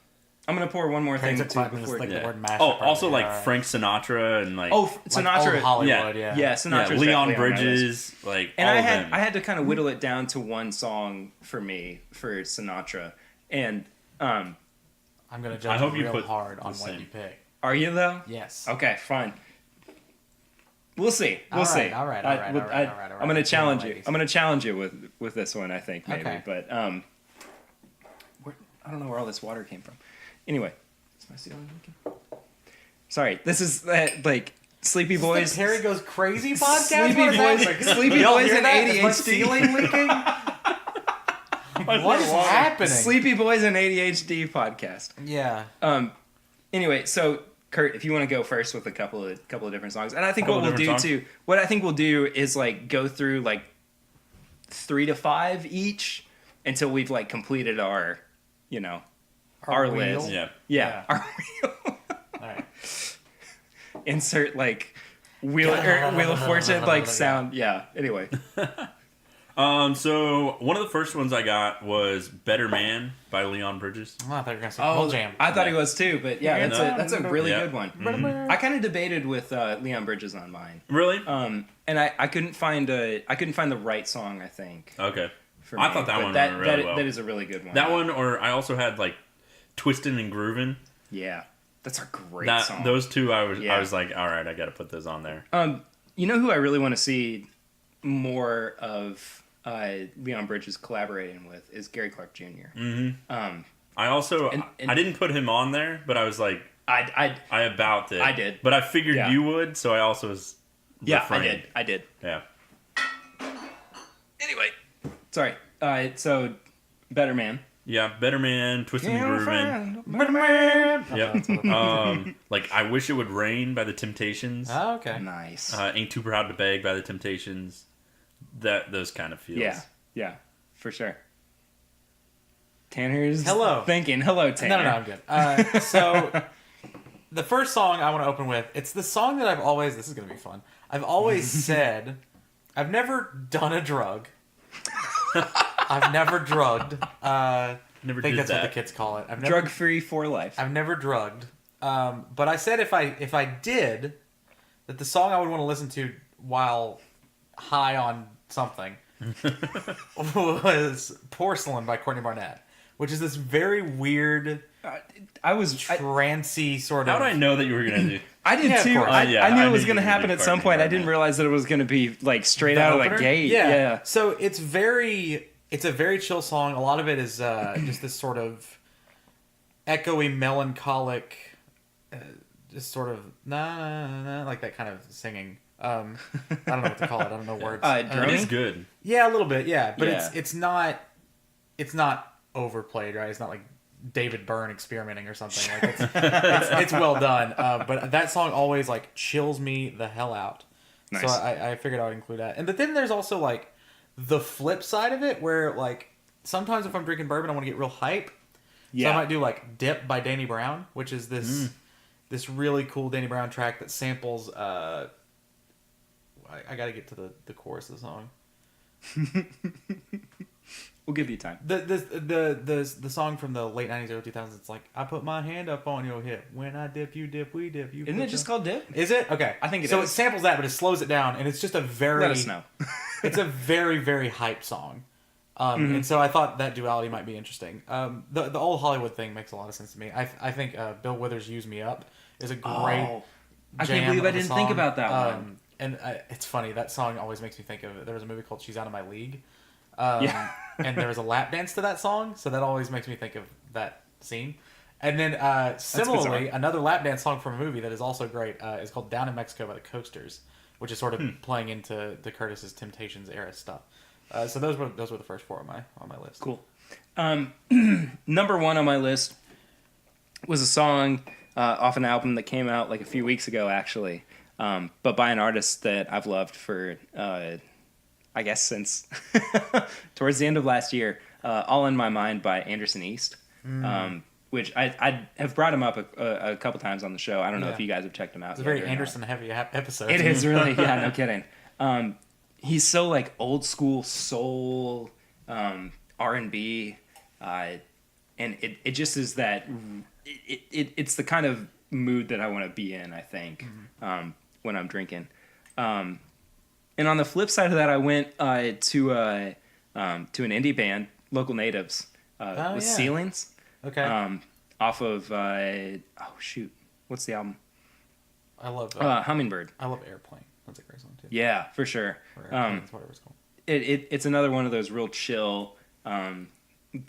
I'm gonna pour one more thing Hangs too up before. like the Yeah. word mashup. Oh, right also there. like All right. Frank Sinatra and like Oh, Like Sinatra. old Hollywood, Yeah. Yeah, Sinatra's Leon definitely on my list. Bridges, like And all I of had them. I had to kind of whittle it down to one song for me for Sinatra. And I'm gonna I judge hope you you real put hard on the what same. you pick. are you though? Yes. Okay, fine. We'll see. We'll All see. right, all right, all right, all right, all right, all I'm gonna right. challenge you. Ladies. I'm gonna challenge you with this one. I think maybe, Okay. but I don't know where all this water came from. Anyway, is my ceiling leaking? Sorry, this is like Sleepy Boys. The Terry Goes Crazy podcast? Sleepy What is Boys. happening? Sleepy Y'all Boys hear and that? Is my ADHD. ceiling leaking? What is happening? Sleepy Boys and ADHD podcast. Yeah. Anyway, so Kurt, if you want to go first with a couple of different songs, and I think what Couple we'll of do different too, what I think we'll do is like go through like 3 to 5 each until we've like completed our, our wheel? list. Yeah. Yeah, Yeah. our wheel. All right. Insert like Wheel of Fortune like sound. Yeah. Anyway, So one of the first ones I got was "Better Man" by Leon Bridges. Oh, I thought you were gonna say Pearl Jam. I thought he was too, but yeah, that's a really Yeah. good one. Mm-hmm. I kind of debated with Leon Bridges on mine. Really? And I couldn't find the right song. I think. Okay. For I me, thought that but one went really well. That is a really good one. That one, or I also had like "Twistin' and Groovin'." Yeah, that's a great song. Those two, I was Yeah. like, all right, I got to put those on there. You know who I really want to see more of Leon Bridges collaborating with is Gary Clark Jr. Mm-hmm. I also and- I didn't put him on there, but I was like, I about did. I did. But I figured Yeah. you would, so I also was. refrained. I did. Yeah. Anyway, sorry. So Better Man. Yeah, Better Man, Twistin' and Groovin'. Better Man. Yep. Like I Wish It Would Rain by the Temptations. Oh, okay. Nice. Ain't Too Proud to Beg by the Temptations. Those kind of feels. Yeah, for sure. Tanner's Hello. thinking. Hello, Tanner. No, I'm good. So, the first song I want to open with, it's the song that I've always, this is going to be fun, I've always said, I've never done a drug. I've never drugged. I Never think did that's that. what the kids call it. I've never, Drug free for life. I've never drugged. But I said if I did, that the song I would want to listen to while high on something was Porcelain by Courtney Barnett, which is this very weird, I trancey sort of... How did I know that you were gonna do? I did Yeah, of too. course. I Yeah, knew I it was knew going to you were happen gonna at do some Courtney point. I Barnett. didn't realize that it was going to be like straight The out of opener? the gate. Yeah. Yeah. So it's a very chill song. A lot of it is just this sort of echoey, melancholic, just sort of like that kind of singing. I don't know what to call it. I don't know words. It Droning? is good. Yeah, a little bit. Yeah, but Yeah. it's not overplayed, right? It's not like David Byrne experimenting or something. Like it's well done. But that song always like chills me the hell out. Nice. So I figured I would include that. And but then there's also like the flip side of it, where like sometimes if I'm drinking bourbon, I want to get real hype. So I might do like "Dip" by Danny Brown, which is this really cool Danny Brown track that samples. I got to get to the chorus of the song. We'll give you time. The song from the late 90s, early 2000s. It's like, I put my hand up on your hip. When I dip, you dip, we dip. You Isn't it just called Dip? Is it? Okay. I think it is. So it samples that, but it slows it down, and it's just a very... Let us know. It's a very, very hyped song. And so I thought that duality might be interesting. The old Hollywood thing makes a lot of sense to me. I think Bill Withers' Use Me Up is a great I can't believe I didn't think about that one. And it's funny, that song always makes me think of... There was a movie called She's Out of My League. And there was a lap dance to that song, so that always makes me think of that scene. And then similarly, another lap dance song from a movie that is also great is called Down in Mexico by the Coasters, which is sort of playing into the Curtis's Temptations era stuff. So those were the first four on my list. Cool. Number one on my list was a song off an album that came out like a few weeks ago, actually, but by an artist that I've loved for... I guess since towards the end of last year, All in My Mind by Anderson East, which I have brought him up a couple times on the show. I don't know if you guys have checked him out. It's a very Anderson-heavy episode. It is really, yeah, no kidding. He's so like old school soul, R&B, and it just is that, it's the kind of mood that I want to be in, I think, when I'm drinking. And on the flip side of that, I went to an indie band, Local Natives, with Ceilings. Okay. Off of what's the album? I love Hummingbird. I love Airplane. That's a great song too. Yeah, for sure. That's whatever it's called. It's another one of those real chill, kind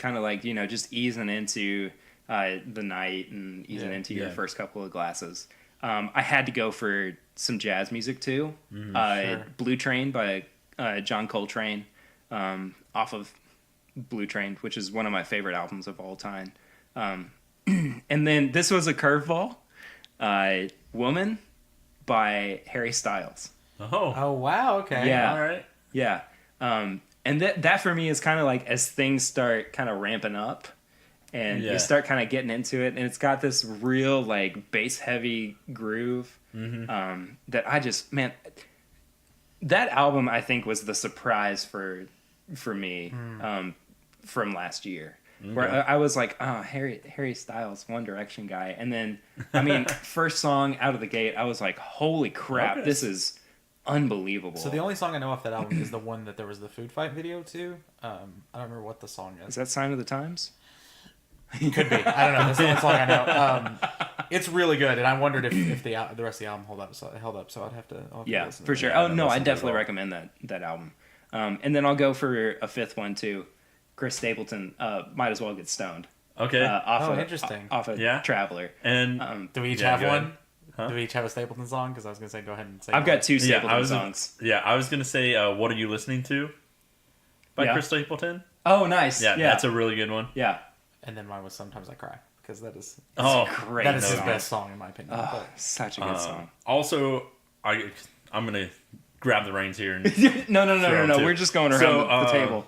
of like, just easing into the night and easing into your first couple of glasses. I had to go for some jazz music too. Sure. Blue Train by John Coltrane, off of Blue Train, which is one of my favorite albums of all time. And then this was a curveball, Woman by Harry Styles. Oh wow, okay. Yeah. All right. Yeah. And that for me is kind of like as things start kind of ramping up, and you start kind of getting into it, and it's got this real like bass heavy groove that I just, man, that album I think was the surprise for me from last year, where I was like, oh, Harry Styles, One Direction guy, and then I mean first song out of the gate I was like, holy crap, this is unbelievable. So the only song I know off that album is the one that there was the food fight video to. I don't remember what the song is. Is that Sign of the Times? Could be. I don't know. That's the only song I know. It's really good, and I wondered if the rest of the album held up. So I'd have to. For sure. Oh no, I definitely recommend that album. And then I'll go for a fifth one too. Chris Stapleton. Might as well get stoned. Okay. Interesting. Off of Traveler. And do we each have one? Huh? Do we each have a Stapleton song? Because I was gonna say, go ahead and say. I've got two Stapleton songs. I was gonna say, "What Are You Listening To?" by Chris Stapleton. Oh, nice. Yeah, that's a really good one. Yeah. And then mine was Sometimes I Cry, because that is great. That is his best song in my opinion. Such a good song. Also, I'm gonna grab the reins here. And no. We're just going around the table.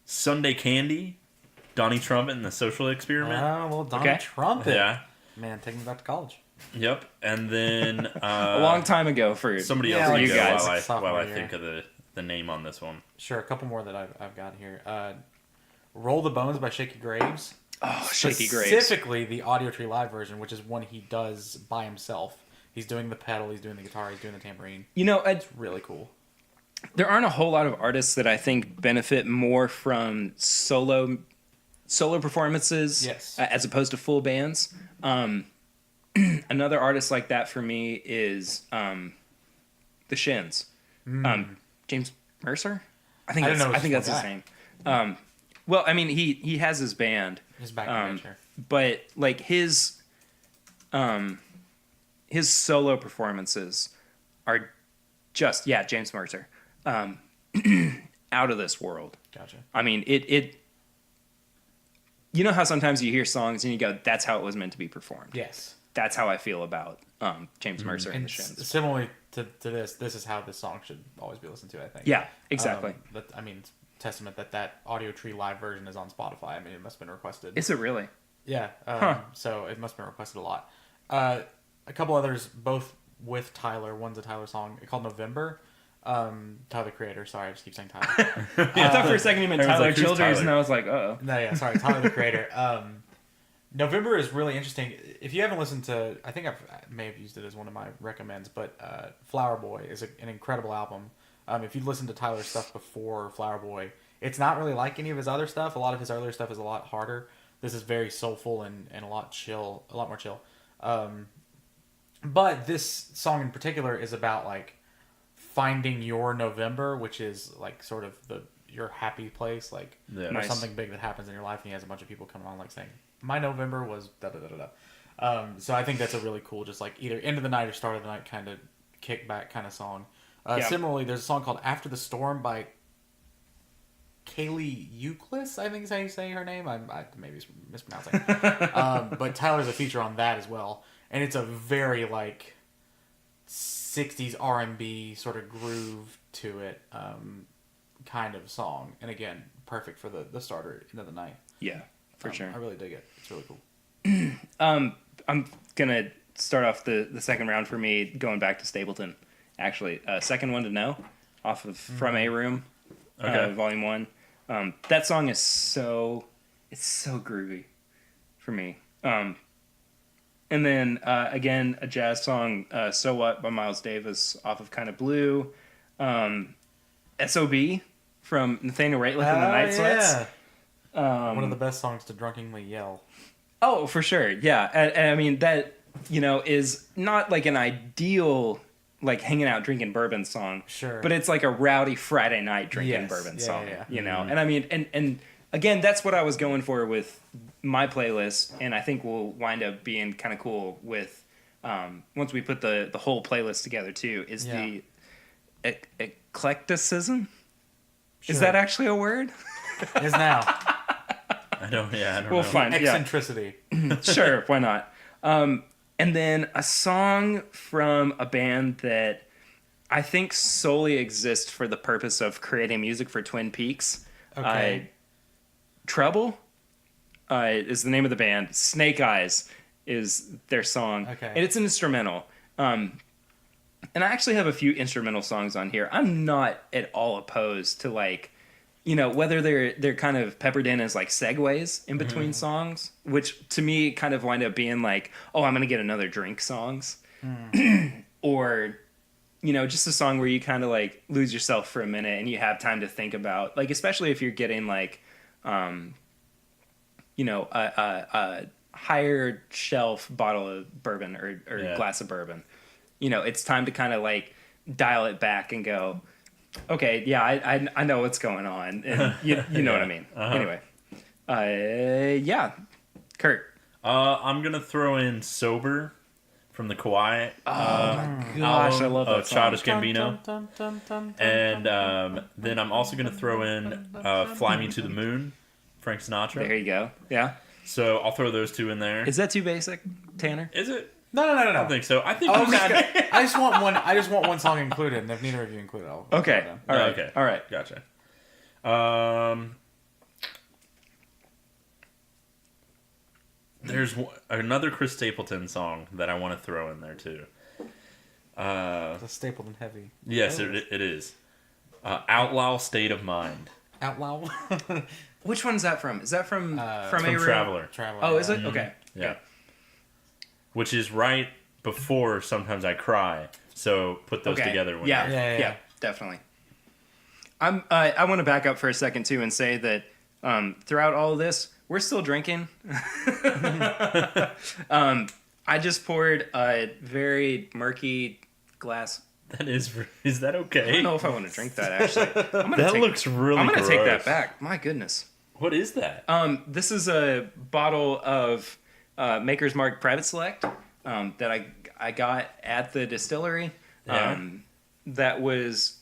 Sunday Candy, Donnie Trumpet and the Social Experiment. Oh, well, Donnie Trumpet. Yeah. Man, take me back to college. Yep, and then a long time ago for somebody else. You guys, while I think of the name on this one. Sure, a couple more that I've got here. Roll the Bones by Shaky Graves. Oh, Shaky Graves. Specifically the Audio Tree live version, which is one he does by himself. He's doing the pedal, he's doing the guitar, he's doing the tambourine. It's really cool. There aren't a whole lot of artists that I think benefit more from solo performances as opposed to full bands. Another artist like that for me is the Shins. James Mercer? I think that's his name. Well, I mean, he has his band. His backing band, but like his solo performances are just James Mercer, out of this world. Gotcha. I mean, it. You know how sometimes you hear songs and you go, "That's how it was meant to be performed." Yes. That's how I feel about James Mercer and the Shins. Similarly to this is how this song should always be listened to, I think. Yeah, exactly. But I mean, testament that Audio Tree live version is on Spotify. I mean, it must have been requested. Is it really? Yeah. Huh. So it must have been requested a lot. A couple others, both with Tyler. One's a Tyler song called November. Tyler the Creator. Sorry, I just keep saying Tyler. I thought for a second you meant Everyone's Tyler like, "Who's Childers, Tyler?" and I was like, oh. No, yeah, sorry, Tyler the Creator. November is really interesting. If you haven't listened to, I think I may have used it as one of my recommends, but Flower Boy is an incredible album. If you listen to Tyler's stuff before Flower Boy, it's not really like any of his other stuff. A lot of his earlier stuff is a lot harder. This is very soulful and a lot more chill. But this song in particular is about like finding your November, which is like sort of your happy place, like Yeah. there's Nice. something big that happens in your life, and he has a bunch of people coming on like saying, "My November was da da da da da." So I think that's a really cool, just like either end of the night or start of the night kind of kickback kind of song. Yeah. Similarly, there's a song called "After the Storm" by Kaylee Euclid, I think is how you say her name. I maybe mispronouncing. But Tyler's a feature on that as well, and it's a very like 60s R&B sort of groove to it, kind of song. And again, perfect for the starter end of the night. Yeah, for sure. I really dig it. It's really cool. I'm gonna start off the second round for me going back to Stapleton. Actually, second one to know, off of From A Room, Okay. Volume 1. That song is so groovy for me. And then again, a jazz song, "So What" by Miles Davis, off of Kind of Blue. "SOB" from Nathaniel Rateliff and the Night Sweats. One of the best songs to drunkenly yell. Oh, for sure, yeah. And I mean, that, is not like an ideal, like, hanging out drinking bourbon song. Sure. But it's like a rowdy Friday night drinking Yes. bourbon Yeah, song, yeah. And I mean, and again, that's what I was going for with my playlist, and I think will wind up being kind of cool with, once we put the whole playlist together too, is the eclecticism? Sure. Is that actually a word? Is now. I don't know. We'll find yeah. Eccentricity. Sure, why not? And then a song from a band that I think solely exists for the purpose of creating music for Twin Peaks. Okay. Trouble is the name of the band. Snake Eyes is their song. Okay. And it's an instrumental. And I actually have a few instrumental songs on here. I'm not at all opposed to, like, whether they're kind of peppered in as like segues in between songs, which to me kind of wind up being like, oh, I'm going to get another drink songs. Or, just a song where you kind of like lose yourself for a minute and you have time to think about, like, especially if you're getting like, a higher shelf bottle of bourbon or glass of bourbon. It's time to kind of like dial it back and go, okay, yeah, I know what's going on, and you know what I mean. Uh-huh. Anyway, yeah, Kurt. I'm gonna throw in "Sober" from the Kauai. Gosh, I love that song. Childish Gambino. And then I'm also gonna throw in "Fly Me to the Moon," Frank Sinatra. There you go. Yeah, So I'll throw those two in there. is that too basic, Tanner? Is it? No. I don't think so. I think I, we've was had. just I just want one. I just want one song included, and if neither of you include it, I'll Okay, throw it all right, Okay. all right. Gotcha. There's another Chris Stapleton song that I want to throw in there too. It's a Stapleton heavy. Yes, it is. "Outlaw State of Mind" Outlaw. Which one's that from? Is that from from A Room? Traveler. Traveler. Oh, is it? Okay. Yeah. Which is right before "Sometimes I Cry." So put those Okay. together. When Yeah, you're- Yeah. definitely. I want to back up for a second too and say that throughout all of this, we're still drinking. I just poured a very murky glass. Is that okay? I don't know if I want to drink that, actually. That looks really I'm going to take that gross. back. My goodness. What is that? This is a bottle of Maker's Mark Private Select that I got at the distillery. Yeah. That was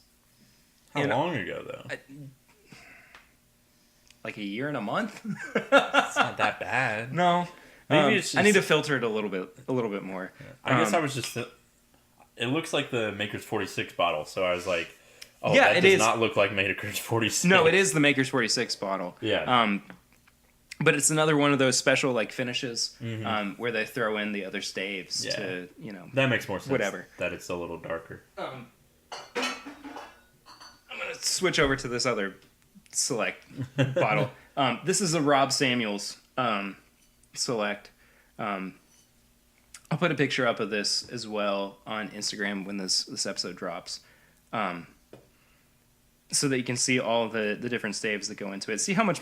How long ago, though? like a year and a month. It's not that bad. No. Maybe it's I need to just- filter it a little bit more. I guess I was just. It looks like the Maker's 46 bottle, so I was like, "Oh, Yeah, that it does is. not look like Maker's 46." No, it is the Maker's 46 bottle. Yeah. But it's another one of those special like finishes Mm-hmm. where they throw in the other staves Yeah. to That makes more sense. Whatever. That it's a little darker. I'm gonna switch over to this other select bottle. This is a Rob Samuels select. I'll put a picture up of this as well on Instagram when this episode drops, so that you can see all the different staves that go into it. See how much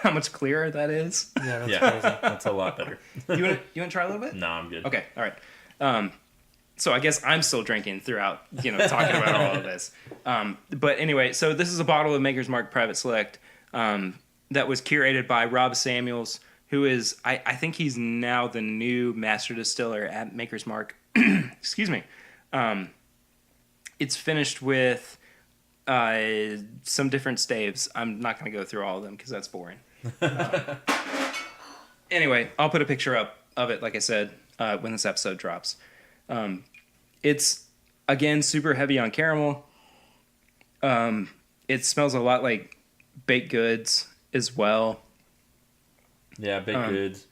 how much clearer that is. Yeah, that's Yeah, crazy. that's a lot better. You want to try a little bit? No, I'm good. Okay, all right. So I guess I'm still drinking throughout, talking about all of this. But anyway, so this is a bottle of Maker's Mark Private Select that was curated by Rob Samuels, who is, I think he's now the new master distiller at Maker's Mark. Excuse me. It's finished with some different staves. I'm not going to go through all of them because that's boring. Anyway, I'll put a picture up of it, like I said, when this episode drops. It's, again, super heavy on caramel. It smells a lot like baked goods as well. Yeah, baked goods.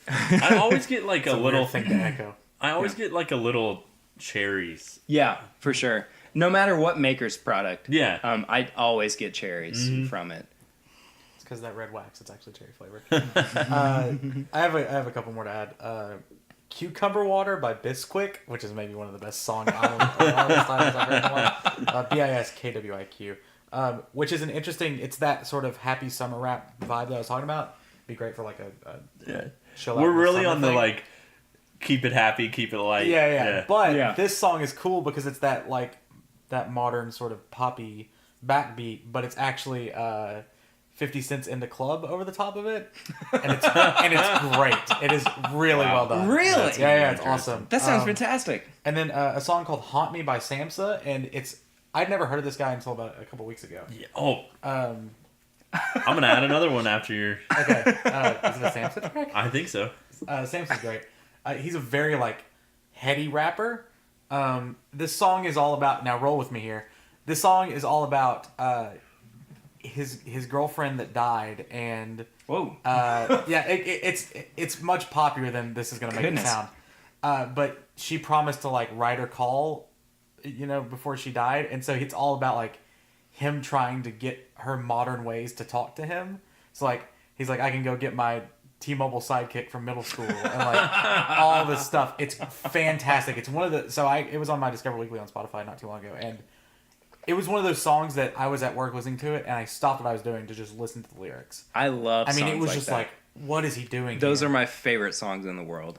I always get like a little thing to echo. I always get like a little cherries. Yeah, for sure. No matter what Maker's product, Yeah. I always get cherries from it. It's because that red wax. It's actually cherry flavored. I have a couple more to add. Cucumber Water by Bisquick, which is maybe one of the best song titles I've heard in a while. Biskwiq. Which is an interesting. It's that sort of happy summer rap vibe that I was talking about. Be great for like a Yeah. chill out. We're in the really summer on the thing. like keep it happy, keep it light. Yeah. But Yeah. this song is cool because it's that like that modern sort of poppy backbeat, but it's actually 50 Cent's In the Club over the top of it, and it's great. It is really well done. Really? Yeah, it's awesome. That sounds fantastic. And then a song called "Haunt Me" by Samsa, and I'd never heard of this guy until about a couple weeks ago. Yeah. Oh, Um, I'm gonna add another one after your. okay, is it a Samsa track? I think so. Samson's great. He's a very like heady rapper. This song is all about. Now roll with me here. This song is all about his girlfriend that died, and Whoa. yeah, it's much poppier than this is gonna make Goodness. it sound. But she promised to like write her call, before she died, and so it's all about like him trying to get her modern ways to talk to him. So like he's like, I can go get my T-Mobile sidekick from middle school and like all this stuff. It's fantastic. It's one of the it was on my Discover Weekly on Spotify not too long ago, and it was one of those songs that I was at work listening to it and I stopped what I was doing to just listen to the lyrics. I love songs it was like just that. like, what is he doing? Those here? are my favorite songs in the world.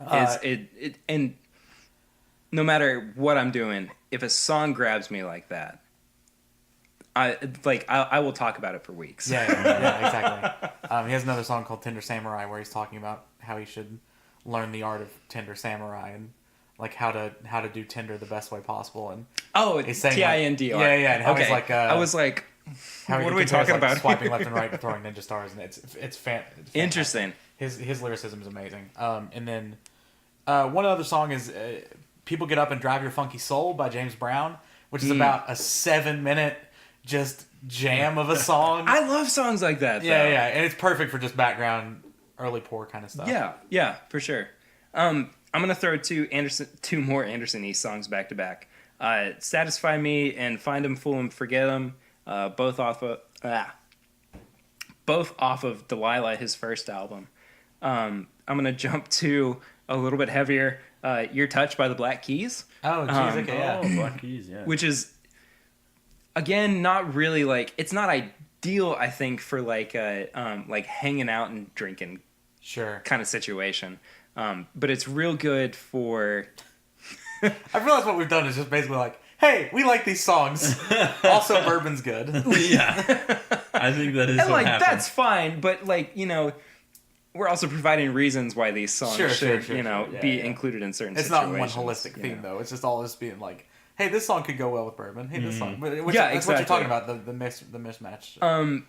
And no matter what I'm doing, if a song grabs me like that, I will talk about it for weeks. Yeah, exactly. He has another song called Tender Samurai where he's talking about how he should learn the art of Tender Samurai and like how to do Tinder the best way possible. And Oh, he's it's saying TINDR. Yeah, and how okay. he's like, I was like, how what he are we compares, talking like, about? swiping left and right to throwing ninja stars, and it's fantastic. Interesting. His lyricism is amazing. And then one other song is People Get Up and Drive Your Funky Soul by James Brown, which is about a 7-minute just jam of a song. I love songs like that. Though. Yeah, and it's perfect for just background early pour kind of stuff. Yeah, for sure. I'm gonna throw two more Anderson East songs back to back. Satisfy Me and Find 'Em, Fool 'Em, Forget 'Em, both off of Delilah, his first album. I'm gonna jump to a little bit heavier. You're Touched by the Black Keys. Oh, geez, okay, yeah. Oh, Black Keys, yeah. Which is, again, not really like, it's not ideal, I think, for like hanging out and drinking Sure. kind of situation. But it's real good for... I realize what we've done is just basically like, hey, we like these songs. Also, bourbon's good. Yeah. I think that is And what like, happened. that's fine, but like, we're also providing reasons why these songs should, Yeah, be included in certain It's not situations. one holistic you theme, know. though. It's just all this being like, hey, this song could go well with bourbon. Hey, this song. Which, Yeah, that's what you're exactly. talking about, the mismatch.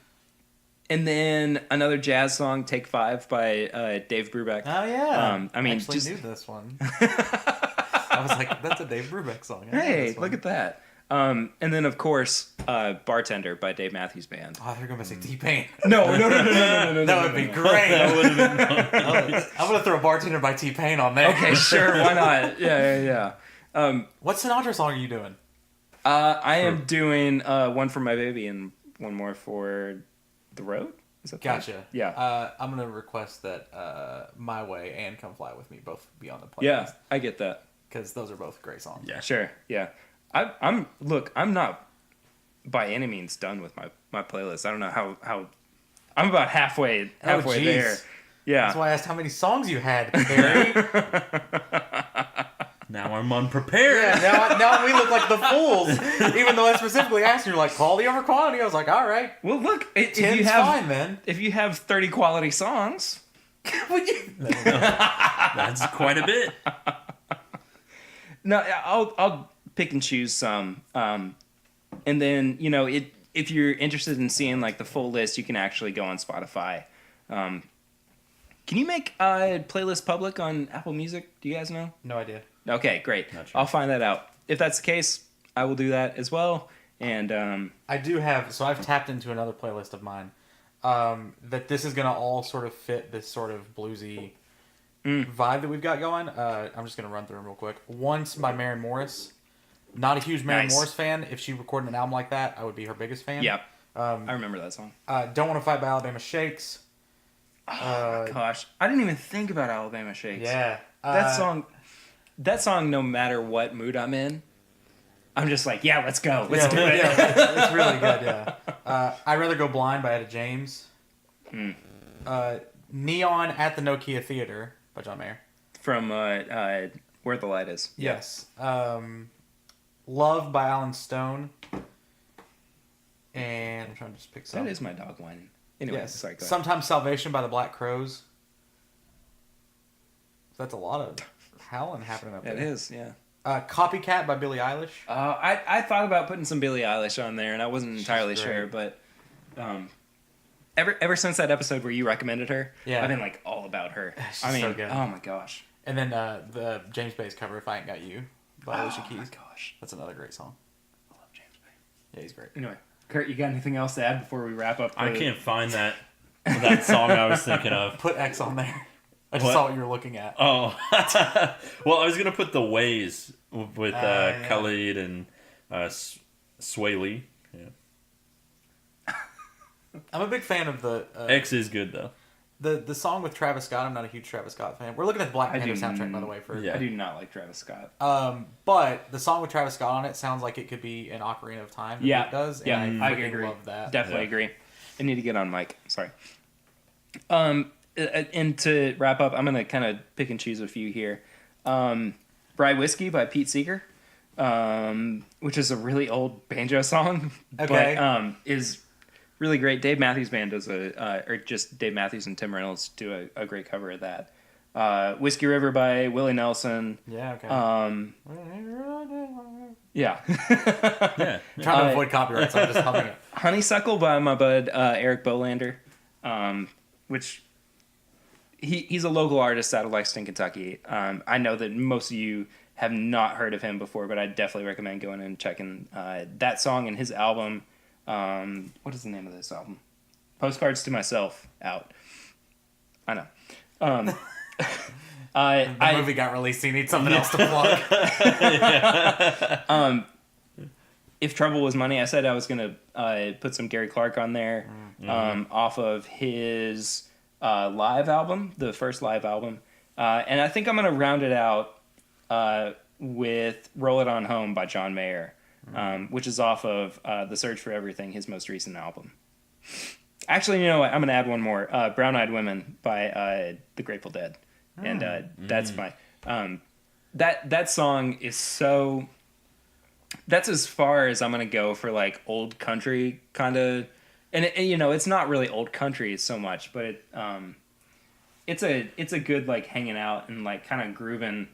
And then another jazz song, Take 5 by Dave Brubeck. Oh, yeah. I mean, actually just... knew this one. I was like, that's a Dave Brubeck song. I know Hey, this one. look at that. And then, of course, Bartender by Dave Matthews Band. Oh, they're going to say T-Pain. No. That would be great. That would have been I'm going to throw Bartender by T-Pain on there. Okay, sure, why not? Yeah. What Sinatra song are you doing? I am doing one for my baby and one more for the road. Is that Gotcha. right? Yeah. I'm going to request that My Way and Come Fly With Me both be on the playlist. Yeah, I get that. Because those are both great songs. Yeah. Sure. Yeah. I'm not by any means done with my playlist. I don't know how I'm about halfway geez. there. Yeah. That's why I asked how many songs you had, Barry. Now I'm unprepared. Yeah, now we look like the fools. Even though I specifically asked you, like, quality over quantity. I was like, all right. Well, look, if 10's you have fine, then. if you have 30 quality songs, That's quite a bit. no, I'll pick and choose some. And then, if you're interested in seeing like the full list, you can actually go on Spotify. Can you make a playlist public on Apple Music? Do you guys know? No idea. Okay, great. Not sure. I'll find that out. If that's the case, I will do that as well. And I do have, so I've tapped into another playlist of mine that this is going to all sort of fit this sort of bluesy vibe that we've got going. I'm just going to run through them real quick. Once by Maren Morris. Not a huge Maren Nice. Morris fan. If she recorded an album like that, I would be her biggest fan. yeah, I remember that song. Don't Want to Fight by Alabama Shakes. Gosh, I didn't even think about Alabama Shakes. Yeah. That song, no matter what mood I'm in, I'm just like, yeah, let's go. Let's do it. Yeah, it's really good, yeah. I'd Rather Go Blind by Etta James. Neon at the Nokia Theater by John Mayer. From Where the Light Is. Yes. Love by Alan Stone. And I'm trying to just pick some. That is my dog whining. Anyway, Yes. sorry, go ahead. Sometimes Salvation by the Black Crows. That's a lot of howling happening up there. It is, yeah. Copycat by Billie Eilish. I thought about putting some Billie Eilish on there, and I wasn't entirely great. sure, but ever since that episode where you recommended her, Yeah. I've been like all about her. She's I mean, so good. oh my gosh. And then the James Bay's cover, If I Ain't Got You, by Alicia Oh my Keys. gosh. That's another great song. I love James Bay. Yeah, he's great. Anyway, Kurt, you got anything else to add before we wrap up? I can't find that song I was thinking of. Put X on there. I just What? saw what you were looking at. Oh, well, I was gonna put The Ways with yeah. Khalid and Sway Lee. Yeah. I'm a big fan of the X is good though. the song with Travis Scott. I'm not a huge Travis Scott fan. We're looking at the Black I Panther do soundtrack, by the way. For Yeah. I do not like Travis Scott. but the song with Travis Scott on it sounds like it could be an Ocarina of Time. Yeah. It does. Yeah, and I I freaking agree. love that. Definitely Yeah. agree. I need to get on mic. Sorry. And to wrap up, I'm going to kind of pick and choose a few here. Rye Whiskey by Pete Seeger, which is a really old banjo song, Okay. but is really great. Dave Matthews Band does or just Dave Matthews and Tim Reynolds do a great cover of that. Whiskey River by Willie Nelson. Yeah. Okay. Yeah. Yeah. I'm trying to avoid copyright, so I'm just humming it. Honeysuckle by my bud Eric Bolander, which he's a local artist out of Lexington, Kentucky. I know that most of you have not heard of him before, but I definitely recommend going and checking that song and his album. What is the name of this album? Postcards to Myself, out. I know. The movie got released, so you need something else to plug. If Trouble Was Money, I said I was going to put some Gary Clark on there off of his live album, the first live album. And I think I'm going to round it out with Roll It On Home by John Mayer, which is off of The Search for Everything, his most recent album. Actually, you know what? I'm going to add one more. Brown Eyed Women by The Grateful Dead. And that's my... that song is so... That's as far as I'm going to go for like old country kind of... And it's not really old country so much, but it's a good like hanging out and like kind of grooving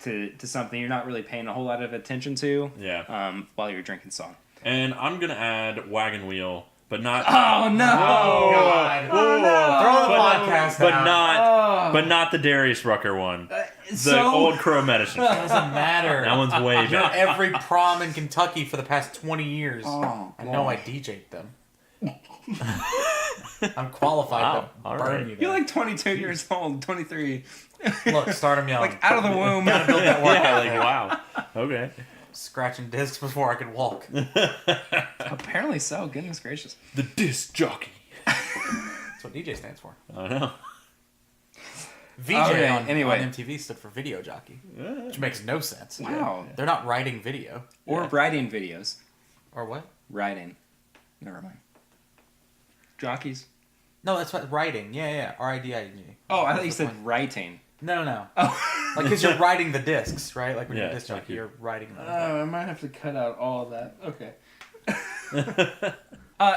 to something you're not really paying a whole lot of attention to Yeah. while you're drinking song. And I'm gonna add Wagon Wheel but not. Oh no! God. Oh no! Throw the podcast out. But not the Darius Rucker one. The So- old Crow medicine. Doesn't matter. That one's way You're better. at every prom in Kentucky for the past 20 years. Oh, I know I DJ'd them. I'm qualified Wow, to all burn right. you. You're There. like 22 years old, 23. Look, start them young. Like out of the womb. Gotta build that workout. Yeah, like there. wow. Okay. Scratching discs before I could walk. Apparently so. Goodness gracious. The disc jockey. That's what DJ stands for. I know. VJ Okay, on anyway. MTV stood for video jockey, which makes no sense. Wow. They're not writing video. Or Yeah. writing videos. Or what? Writing. Never mind. Jockeys. No, that's what writing. Yeah. RIDING. Oh, I thought you said writing. No. Oh. Like, because you're writing the discs, right? Like when you're Yeah, a disc jockey, like you're writing them. I might have to cut out all of that. Okay.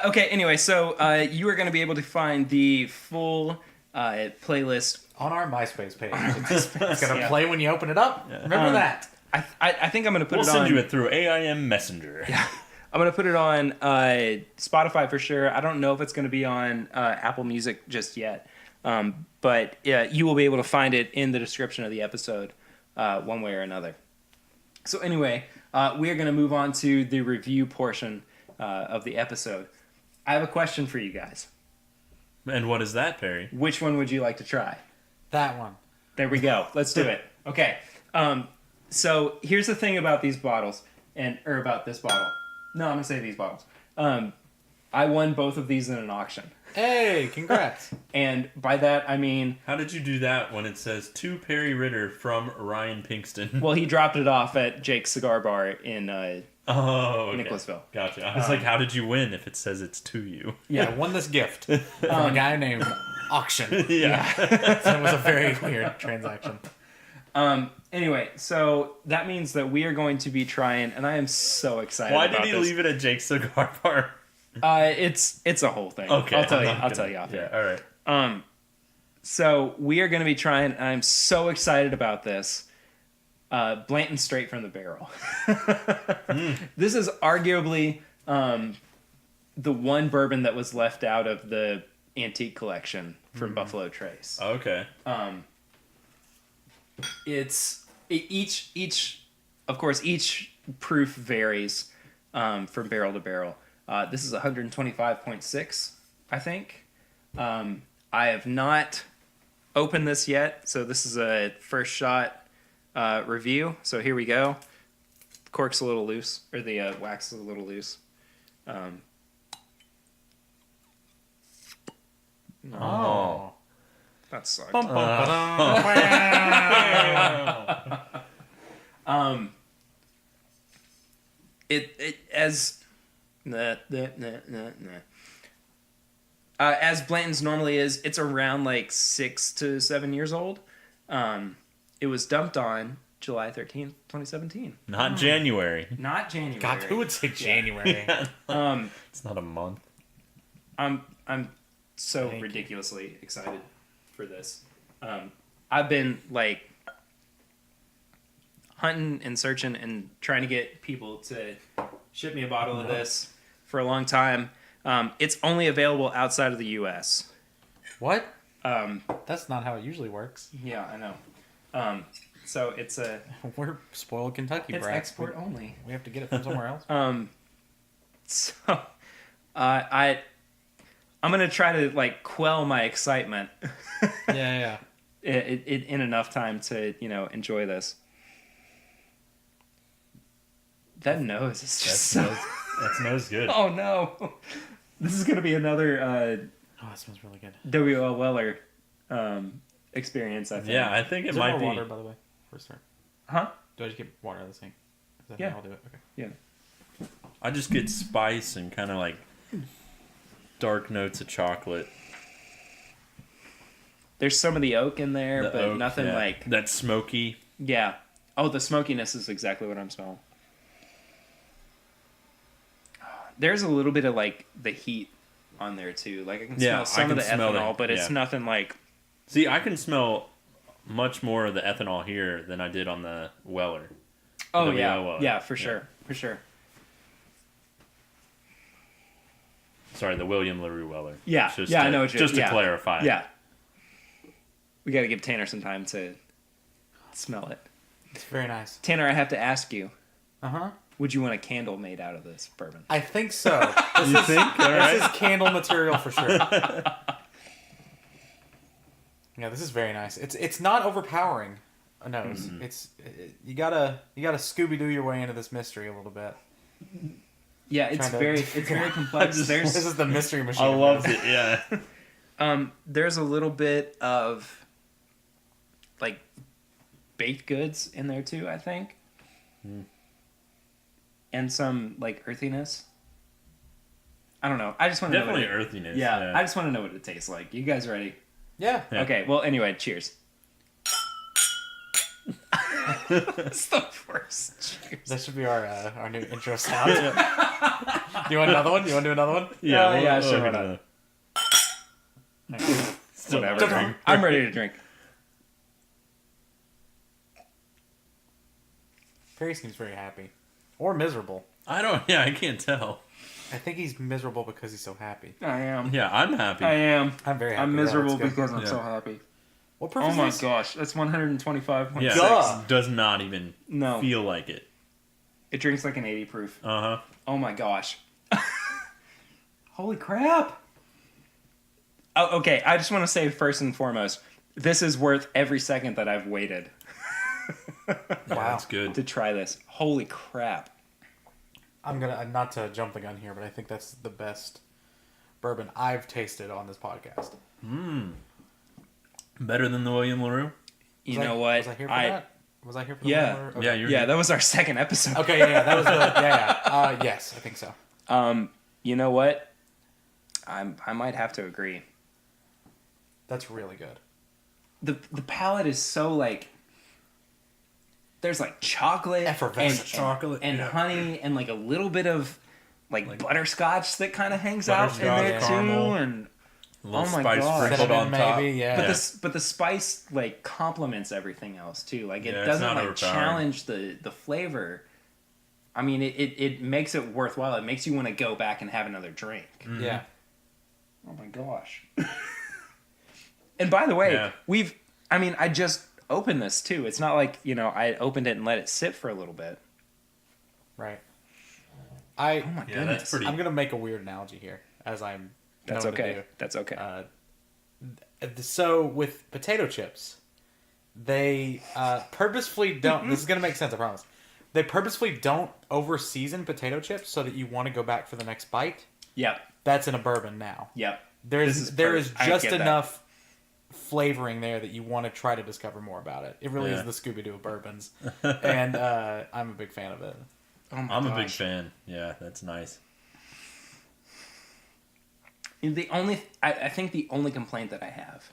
Okay, anyway, so you are going to be able to find the full playlist. On our MySpace page. It's going to Yeah. play when you open it up. Yeah. Remember that. I think I'm going to put We'll it on. send you it through AIM Messenger. I'm going to put it on Spotify for sure. I don't know if it's going to be on Apple Music just yet. But yeah, you will be able to find it in the description of the episode one way or another. So anyway, we are going to move on to the review portion of the episode. I have a question for you guys. And what is that, Perry? Which one would you like to try? That one. There we go. Let's do it. Okay. So here's the thing about these bottles, or about this bottle. No, I'm going to say these bottles. I won both of these in an auction. Hey, congrats. And by that, I mean, How did you do that when it says to Perry Ritter from Ryan Pinkston? well, he dropped it off at Jake's Cigar Bar in Oh, okay. Nicholasville. Gotcha. I was like, how did you win if it says it's to you? Yeah, I won this gift from a guy named Auction. Yeah. So it was a very weird transaction. Anyway, so that means that we are going to be trying, and I am so excited. Why about did he this. leave it at Jake's Cigar Bar? It's a whole thing. Okay. I'll tell you. I'm not I'll gonna- tell you off Yeah, air. all right. So we are going to be trying, and I'm so excited about this. Blanton straight from the barrel. This is arguably the one bourbon that was left out of the antique collection from Buffalo Trace. Okay. Each of course each proof varies from barrel to barrel. This is 125.6, I think. I have not opened this yet, so this is a first shot review. So here we go. The cork's a little loose, or the wax is a little loose. Oh. That sucked. Bum, bum, ba-dum. It as as Blanton's normally is, it's around like 6 to 7 years old. It was dumped on July 13th, 2017. Not January. Not January. God, who would say January? It's not a month. I'm so Thank you. ridiculously excited for this. I've been like hunting and searching and trying to get people to ship me a bottle of this for a long time. It's only available outside of the U.S. What? Um, That's not how it usually works. yeah, I know. So it's We're spoiled Kentucky it's brats. export only. We have to get it from somewhere else. So I'm gonna try to like quell my excitement Yeah. in enough time to enjoy this. That nose is just so. That smells good. Oh no! This is gonna be another Oh, that smells really good. W.L. Weller experience. I think. Yeah, I think it Is there might more be. water, by the way, for a start? Huh? Do I just get water out of the sink? Is that Yeah. how I'll do it? Okay. Yeah. I just get spice and kind of like dark notes of chocolate. There's some of the oak in there, The but oak, nothing yeah. like. that smoky. Yeah. Oh, the smokiness is exactly what I'm smelling. There's a little bit of like the heat on there too. Like I can Yeah, smell some I of the can smell ethanol, it, but it's yeah. nothing like. See, I can smell much more of the ethanol here than I did on the Weller. Oh W.L. yeah, Weller. yeah, for sure, for sure. Sorry, the William LaRue Weller. Yeah, Just yeah, to, I know what you're... Just to yeah. clarify. Yeah. We got to give Tanner some time to smell it. It's very nice. Tanner, I have to ask you, Uh-huh. would you want a candle made out of this bourbon? I think so. This You is, think? All right. This is candle material for sure. Yeah, this is very nice. It's not overpowering a nose. You gotta Scooby Doo your way into this mystery a little bit. Yeah, it's Trying to- very complex. This is the mystery machine. I of loved this. it, yeah. There's a little bit of like baked goods in there too, I think. And some like earthiness. I don't know. I just want to know. Definitely earthiness. Yeah, I just want to know what it tastes like. You guys ready? Yeah. Yeah. Okay. Well, anyway, cheers. It's the worst. Cheers. That should be our new intro sound. Do you want another one? You want to do another one? Yeah, sure, why not? Still Whatever. I'm ready to drink. Perry seems very happy. Or miserable. I can't tell. I think he's miserable because he's so happy. I am. Yeah, I'm happy. I am. I'm very happy. I'm Yeah, miserable that's good. because I'm Yeah. so happy. What proof Oh is my this? gosh, that's 125.6. Yeah, Duh. does not even No, feel like it. it drinks like an 80 proof. Uh-huh. Oh my gosh. Holy crap. Oh, okay. I just want to say first and foremost, this is worth every second that I've waited Yeah, Wow. that's good. to try this. Holy crap. I'm gonna not to jump the gun here, but I think that's the best bourbon I've tasted on this podcast. Better than the William LaRue? You Was know I- what? Was I here for that? Was I here for the Yeah. one where- Yeah, okay. you're Yeah, that was our second episode. Okay, yeah, that was the yeah. Yes, I think so. You know what? I might have to agree. That's really good. The palate is so like there's like chocolate Effervescent. Chocolate, and yeah. honey and like a little bit of like butterscotch that kind of hangs out in Butterscotch, there caramel. too, and A little Oh my spice God. sprinkled on Cinnamon, top. maybe, yeah. but the spice like complements everything else too. Like it Yeah, it's doesn't not like overpowering. challenge the flavor. I mean, it makes it worthwhile. It makes you want to go back and have another drink. Yeah. Oh my gosh. And by the way, Yeah. I just opened this too. It's not like, I opened it and let it sit for a little bit. Right. Oh my Yeah, goodness. that's pretty. I'm gonna make a weird analogy here, as I'm. That's known to okay. do. That's okay. So with potato chips, they purposefully don't. This is gonna make sense, I promise. They purposefully don't over season potato chips so that you want to go back for the next bite. Yep. That's in a bourbon now. Yep. There This is perfect. I just get that. enough flavoring there that you want to try to discover more about it. It really Yeah. is the Scooby Doo of bourbons, and I'm a big fan of it. Oh my I'm a gosh. big fan. Yeah, that's nice. I think the only complaint that I have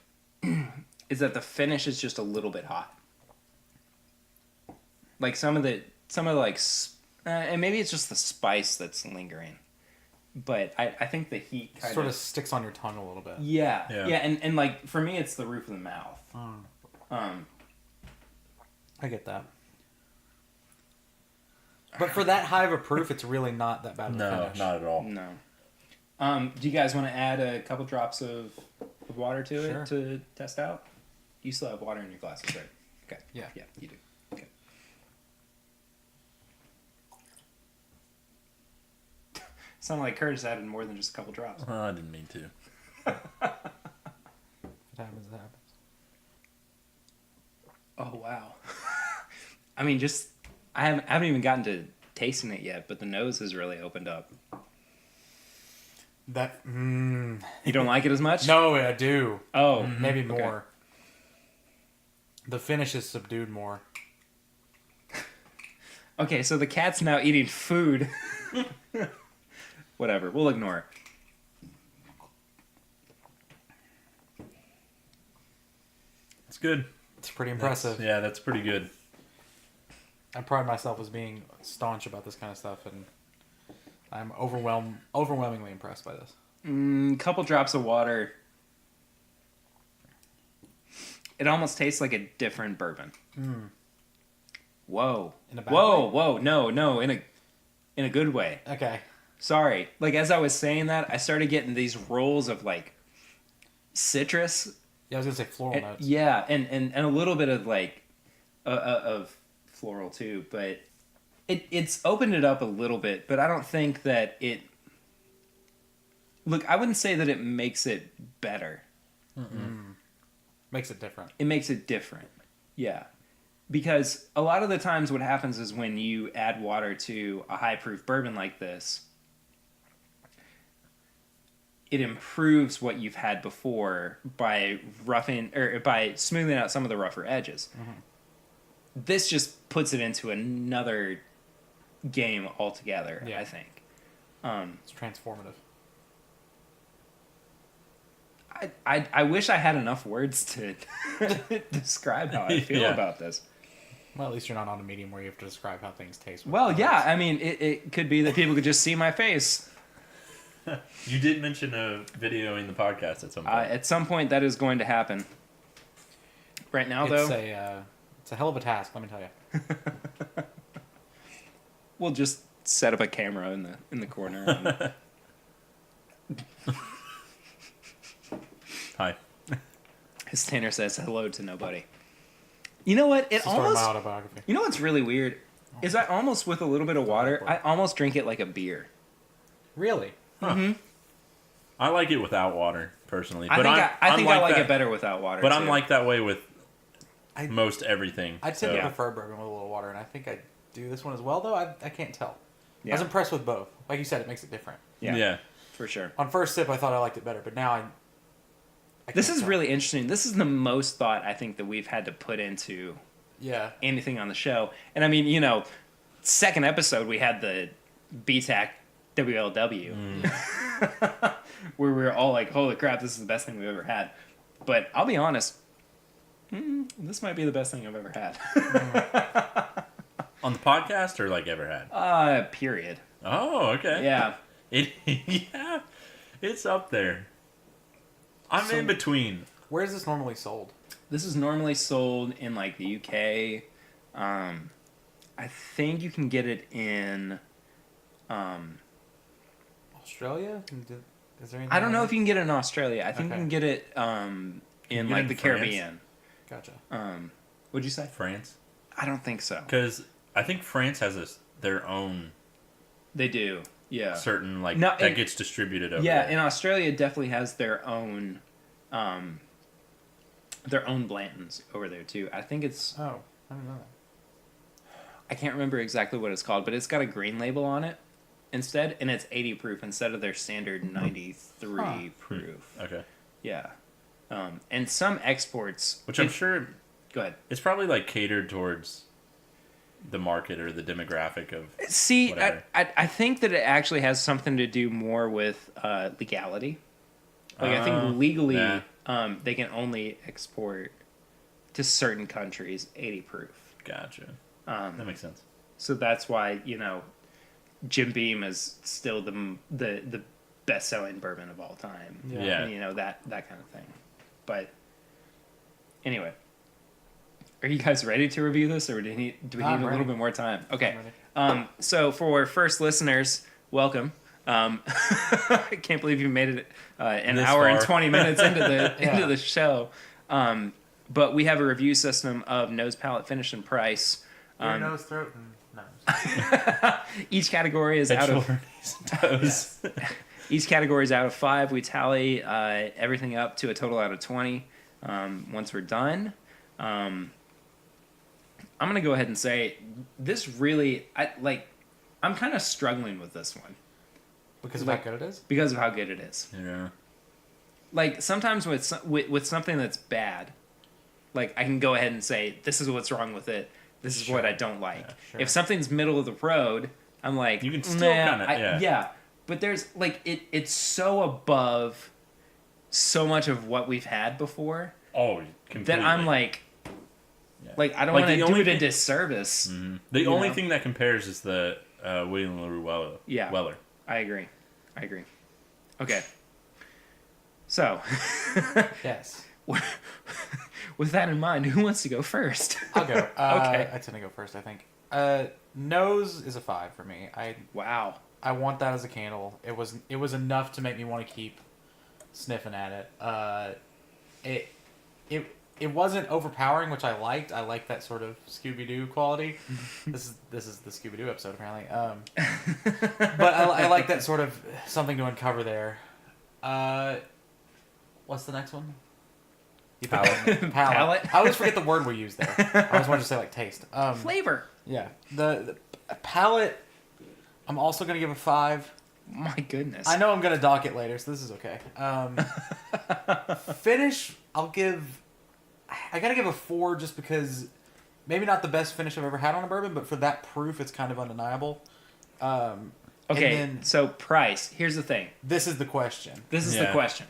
is that the finish is just a little bit hot. Like some of the and maybe it's just the spice that's lingering, but I think the heat kind Sort of sticks on your tongue a little bit. yeah, Yeah. and like for me it's the roof of the mouth. I get that. But for that high of a proof, it's really not that bad of a No, finish. not at all. No. Do you guys want to add a couple drops of water to Sure. it to test out? You still have water in your glasses, right? Okay. Yeah. Yeah, you do. Okay. Sounded like Curtis added more than just a couple drops. I didn't mean to. It happens, it happens. Oh wow. I mean, I haven't even gotten to tasting it yet, but the nose has really opened up. That You don't like it as much? no, I do. Oh, Maybe okay. more. The finish is subdued more. Okay, so the cat's now eating food. Whatever, we'll ignore it. It's good. It's pretty impressive. Yeah, that's pretty good. I pride myself as being staunch about this kind of stuff, and I'm overwhelmingly impressed by this. Couple drops of water. It almost tastes like a different bourbon. Whoa. In a bad Whoa, way? whoa, no, in a good way. Okay. Sorry. Like, as I was saying that, I started getting these rolls of, like, citrus. Yeah, I was gonna say floral notes. Yeah, and a little bit of, like, of floral, too. But it's opened it up a little bit, but I don't think that it... Look, I wouldn't say that it makes it better. Makes it different. It makes it different. Yeah. Because a lot of the times what happens is when you add water to a high proof bourbon like this, it improves what you've had before by by smoothing out some of the rougher edges. This just puts it into another game altogether, Yeah. I think. It's transformative. I wish I had enough words to describe how I feel Yeah. about this. Well, at least you're not on a medium where you have to describe how things taste. with Well, words. yeah, I mean, it could be that people could just see my face. You did mention a video in the podcast at some point. At some point, that is going to happen. Right now, though, It's a hell of a task, let me tell you. we'll just set up a camera in the corner. Hi. As Tanner says hello to nobody. You know what? It's the start of almost. my autobiography. You know what's really weird is I almost, with a little bit of water, I almost drink it like a beer. Really? I like it without water, personally. I But think I think I like that, it better without water. But too. I'm like that way with I- most everything. I'd say I Yeah. prefer bourbon with a little water, and I think I do this one as well, though. I can't tell. I Yeah. was impressed with both. Like you said, it makes it different. Yeah, for sure. On first sip, I thought I liked it better, but now I This can't is tell. really interesting. This is the most thought I think that we've had to put into Yeah. anything on the show. And I mean, second episode we had the BTAC WLW, where we were all like, "Holy crap, this is the best thing we've ever had." But I'll be honest, this might be the best thing I've ever had. On the podcast or like ever had? Period. Oh, okay. Yeah. Yeah, it's up there. I'm So- in between. Where is this normally sold? This is normally sold in like the UK. I think you can get it in. Australia? Is there anything? I don't know if you can get it in Australia. I think Okay. you can get it in get like it the in France? Caribbean. Gotcha. What'd you say? France, I don't think so. because I think France has their own They do. Yeah. certain No, that gets distributed over Yeah, there. and Australia definitely has their own Blantons over there too. I think it's Oh, I didn't know that. I can't remember exactly what it's called, but it's got a green label on it instead, and it's 80 proof instead of their standard 93 Huh. proof. Okay, Yeah. And some exports, which I'm sure Go ahead. it's probably like catered towards the market or the demographic of. See, Whatever. I think that it actually has something to do more with legality. Like I think legally, yeah. they can only export to certain countries 80 proof. Gotcha. That makes sense. So that's why Jim Beam is still the best selling bourbon of all time. Yeah. And, that kind of thing. But anyway, are you guys ready to review this, or do we need a I'm little ready. bit more time? Okay. I'm ready. So for first listeners, welcome. I can't believe you made it an This hour and far. 20 minutes into the Yeah. into the show. But we have a review system of nose, palate, finish, and price. Ear, nose, throat, and nose. Each category is Head, out of shoulder, knees, and toes. each category is out of 5. We tally everything up to a total out of 20. Once we're done, I'm gonna go ahead and say this really I'm kind of struggling with this one Because of Like- how good it is? because of how good it is. Yeah. Like sometimes with something that's bad, like I can go ahead and say this is what's wrong with it. This is what I don't like. Yeah, sure. If something's middle of the road, I'm like You can still nah, kinda- yeah. But there's it's so above so much of what we've had before Oh, completely. that I'm like Yeah. I don't Like, want the to do only it a thing- disservice. Mhm. The You only know? thing that compares is the William LaRue Yeah. Weller. I agree. Okay. So, Yes. with that in mind, who wants to go first? I'll go. Okay. I tend to go first, I think. Nose is a 5 for me. Wow. I want that as a candle. It was enough to make me want to keep sniffing at it. It wasn't overpowering, which I liked. I liked that sort of Scooby-Doo quality. This is the Scooby-Doo episode apparently. But I like that sort of something to uncover there. What's the next one? Palate. Palate. I always forget the word we use there. I always want to say like taste. Flavor. Yeah. The palate. I'm also gonna give a 5. My goodness. I know I'm gonna dock it later, so this is okay. Finish. I gotta give a 4 just because maybe not the best finish I've ever had on a bourbon, but for that proof, it's kind of undeniable. Okay, so price. Here's the thing. This is the question. This is the question.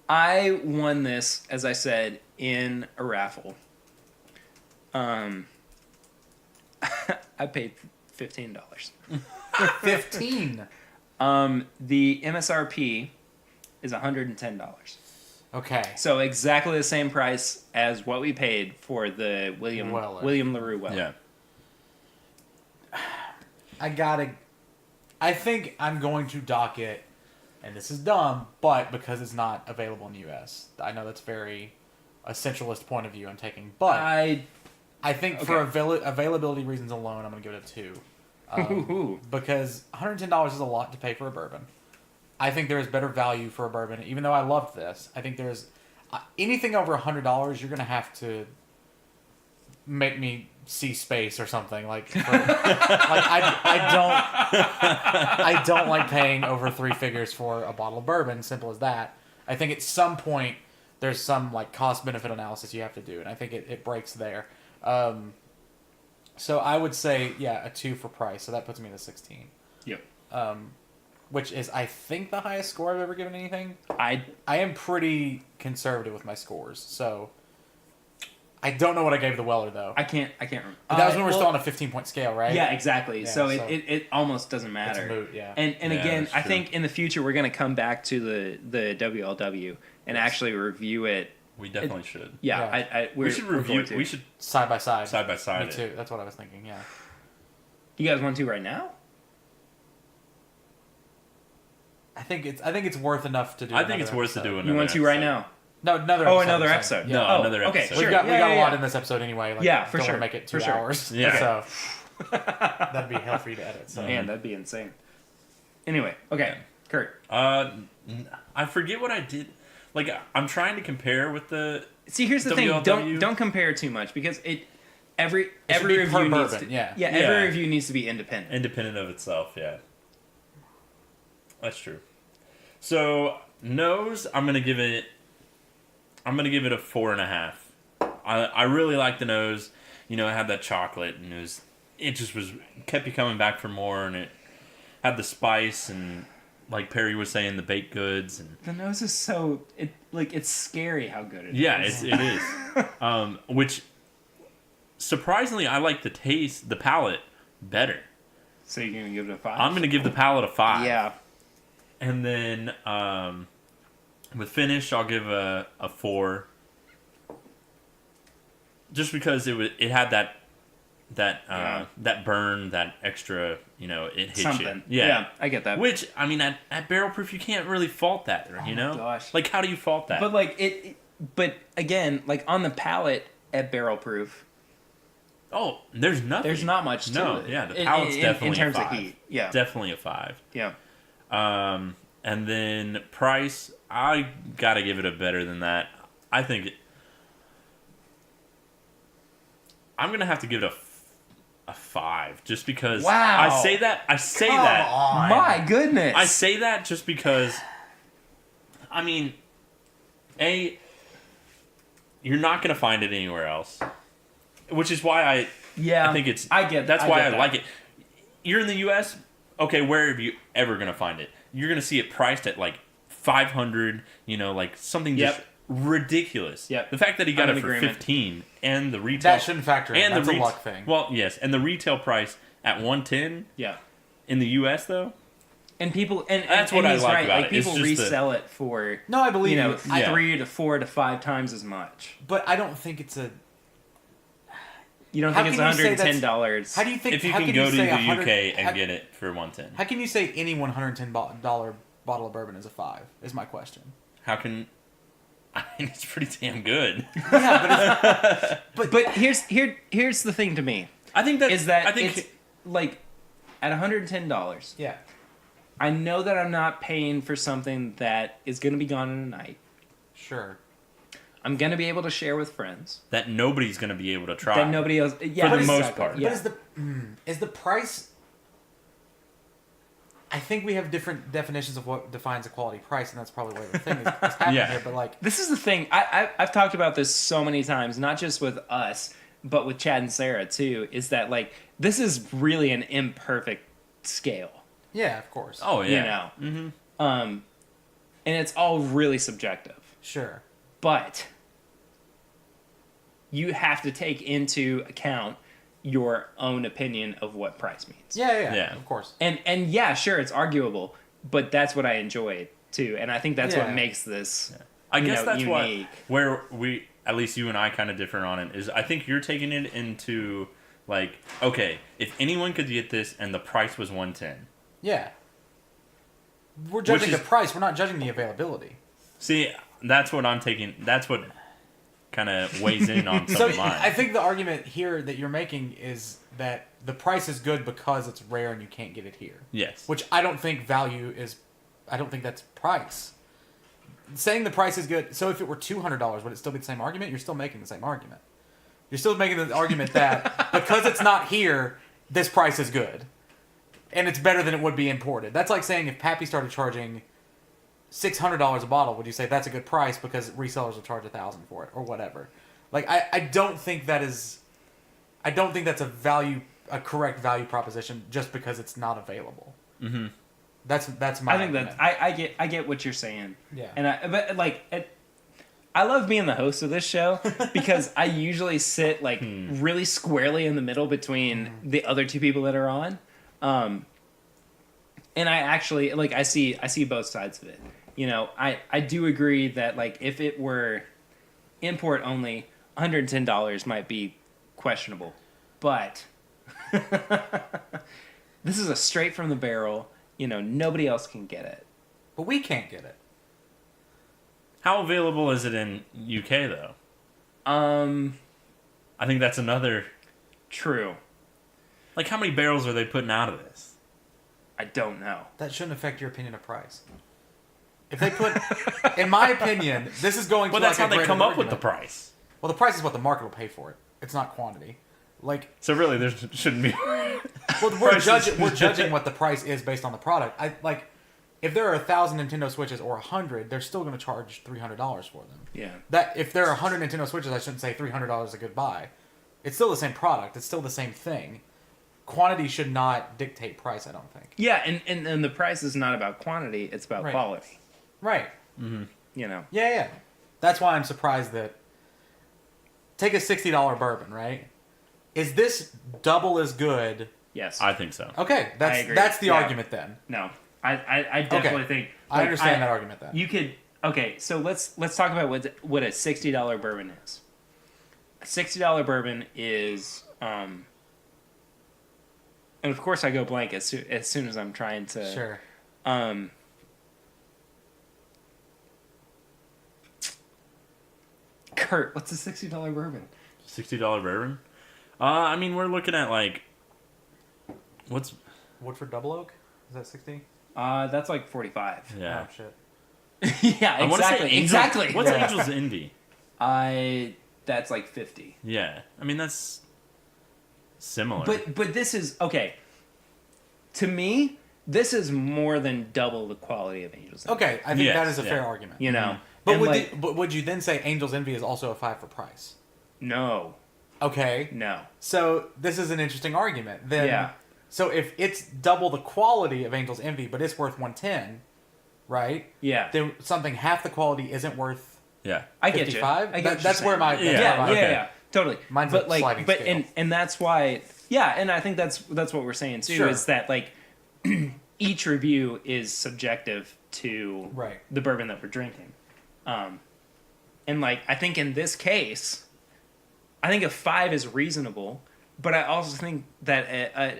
I won this, as I said, in a raffle. I paid $15. 15. The MSRP is $110. Okay. So exactly the same price as what we paid for the William LaRue Weller. Yeah. I think I'm going to dock it, and this is dumb, but because it's not available in the U.S. I know that's very a centralist point of view I'm taking, but I think for availability reasons alone, I'm going to give it a 2. Because $110 is a lot to pay for a bourbon. I think there is better value for a bourbon, even though I loved this. I think there's anything over $100, you're going to have to make me see space or something. I don't like paying over 3 figures for a bottle of bourbon. Simple as that. I think at some point there's some like cost benefit analysis you have to do, and I think it breaks there. So I would say a 2 for price. So that puts me in the 16. Yep. Which is I think the highest score I've ever given anything. I am pretty conservative with my scores, so. I don't know what I gave the Weller though. I can't remember. But that was when we were still on a 15-point scale, right? Yeah, exactly. Yeah, so it almost doesn't matter. It's a moot, yeah. And again, that's I true. think in the future we're going to come back to the WLW and actually review it. We definitely should. Yeah, We should review. We should Side by side. side by side. Me too. That's what I was thinking. Yeah. You guys want to right now? I think it's worth enough to do. I think it's worth to do another. You want to right now? No, another. Another I'm episode. saying. No, Oh, another okay, episode. sure. We got a lot yeah. in this episode anyway. Like, Yeah, for don't sure. want to make it 2 For sure. hours. Yeah. So that'd be hell for you to edit. So. Man, that'd be insane. Anyway, okay, Kurt. I forget what I did. Like I'm trying to compare with the. See, here's the WLW. thing. Don't compare too much because every be per review needs bourbon, to yeah. every Yeah. review needs to be independent. Independent of itself, yeah. That's true. So nose, I'm gonna give it a 4.5. I really like the nose. You know, it had that chocolate, and it just kept you coming back for more, and it had the spice, and like Perry was saying, the baked goods, and The nose is so it's scary how good it is. yeah, it is. Which surprisingly, I like the palate better. So you're gonna give it a 5? I'm gonna give the palate a 5. Yeah. And then with finish, I'll give a 4. Just because it had that burn, that extra, it hits Something. you. Yeah. I get that. Which I mean, at barrel proof, you can't really fault that, you know? Gosh. Like, how do you fault that? But but again, like on the palate at barrel proof, there's nothing. there's not much to it. Yeah, the palate's definitely in terms a 5. of heat. Yeah. Definitely a 5. Yeah. And then price, I gotta give it a better than that. I think I'm gonna have to give it a 5, just because. Wow. I say that. on. My goodness. I say that just because. I mean, you're not gonna find it anywhere else, which is why I think it's. I get. That's why I that. like it. You're in the U.S. Okay, where are you ever gonna find it? You're gonna see it priced at like $500. Like something just ridiculous. Yep. The fact that he got I'm it in for agreement. $15 and the retail That shouldn't factor in. and That's the a luck thing. Well, yes, and the retail price at $110 Yeah. in the U.S. though. And people and That's and what I he's like right. about Like it. It's people just resell it for No, I believe you. 3 to 4 to 5 times as much. But I don't think it's a. You don't How think it's can you say that's- $110? How do you think? If you how can can go you to say the 100 UK and how, get it for 110, how can you say any $110 bottle of bourbon is a 5? Is my question. how can? I mean, it's pretty damn good. Yeah, but here's the thing to me I think that is that I think it's like at $110. yeah, I know that I'm not paying for something that is going to be gone in a night. sure. I'm going to be able to share with friends. that nobody's going to be able to try. That nobody else. Yeah, For the exactly, most part. Yeah. But is the price? I think we have different definitions of what defines a quality price, and that's probably where the thing is happening Yeah. here. But like, This is the thing. I've talked about this so many times, not just with us, but with Chad and Sarah too. Is that like this is really an imperfect scale, yeah, of course. Oh yeah. you know, and it's all really subjective. Sure. But you have to take into account your own opinion of what price means. Yeah, Yeah. of course. And yeah, sure, it's arguable, but that's what I enjoy too, and I think that's what Yeah. makes this. I you guess know, that's unique. where we, at least you and I, kind of differ on it. Is I think you're taking it into like, okay, if anyone could get this and the price was 110. Yeah. We're judging is- the price. We're not judging the availability. See, that's what I'm taking. That's what kind of weighs in on some So of mine. I think the argument here that you're making is that the price is good because it's rare and you can't get it here. Yes. Which I don't think value is. I don't think that's price. Saying the price is good. So if it were $200, would it still be the same argument? You're still making the same argument. You're still making the argument that because it's not here, this price is good, and it's better than it would be imported. That's like saying if Pappy started charging $600 a bottle, would you say that's a good price because resellers will charge $1,000 for it or whatever? Like I don't think that is. I don't think that's a correct value proposition just because it's not available. Mm-hmm. That's my. I think argument. that I get what you're saying. Yeah. And but like I love being the host of this show because I usually sit like really squarely in the middle between the other two people that are on. And I actually like I see both sides of it. You know, I do agree that like if it were import only, $110 might be questionable. But this is a straight from the barrel, you know, nobody else can get it. But we can't get it. How available is it in UK though? I think that's another. True. Like, how many barrels are they putting out of this? I don't know. That shouldn't affect your opinion of price. If they put, in my opinion, this is going to. Well, that's like how a they greater come up with the argument. price. Well, the price is what the market will pay for it. It's not quantity. Like, So really, there shouldn't be. well, we're judging what the price is based on the product. I like, if there are 1,000 Nintendo Switches or 100, they're still going to charge $300 for them. Yeah. That if there are 100 Nintendo Switches, I shouldn't say $300 is a good buy. It's still the same product. It's still the same thing. Quantity should not dictate price, I don't think. Yeah, and the price is not about quantity, it's about Right. quality. Right. You know. Yeah. That's why I'm surprised that. Take a $60 bourbon, right? Is this double as good? Yes. I think so. Okay, I agree. that's the Yeah. argument then. No. I definitely think I like, understand that argument then. You could okay, so let's talk about what a $60 bourbon is. A $60 bourbon is and of course I go blank as soon as I'm trying to Sure. Kurt, what's a $60 bourbon? $60 bourbon. I mean, we're looking at like, what's Woodford Double Oak? Is that 60? That's like 45. yeah. Oh, shit. Yeah, I wanna say exactly. Angel- Exactly. What's Yeah. Angel's Envy? That's like 50. Yeah, I mean that's similar. But this is okay. To me, this is more than double the quality of Angels. Envy, Okay, I think Yes, that is a yeah. fair argument. You know. But And, would, like, but would you then say Angel's Envy is also a 5 for price? no. Okay. No. So this is an interesting argument. Then, Yeah. So if it's double the quality of Angel's Envy, but it's worth 110, right? Yeah. Then something half the quality isn't worth yeah, I get 55? you. I get what That's you're where my saying. Yeah, yeah, okay. yeah, totally. Mine's but a like, sliding but scale. and that's why, yeah, and I think that's what we're saying too Sure. is that like each review is subjective to Right. the bourbon that we're drinking, and like I think in this case, I think a 5 is reasonable, but I also think that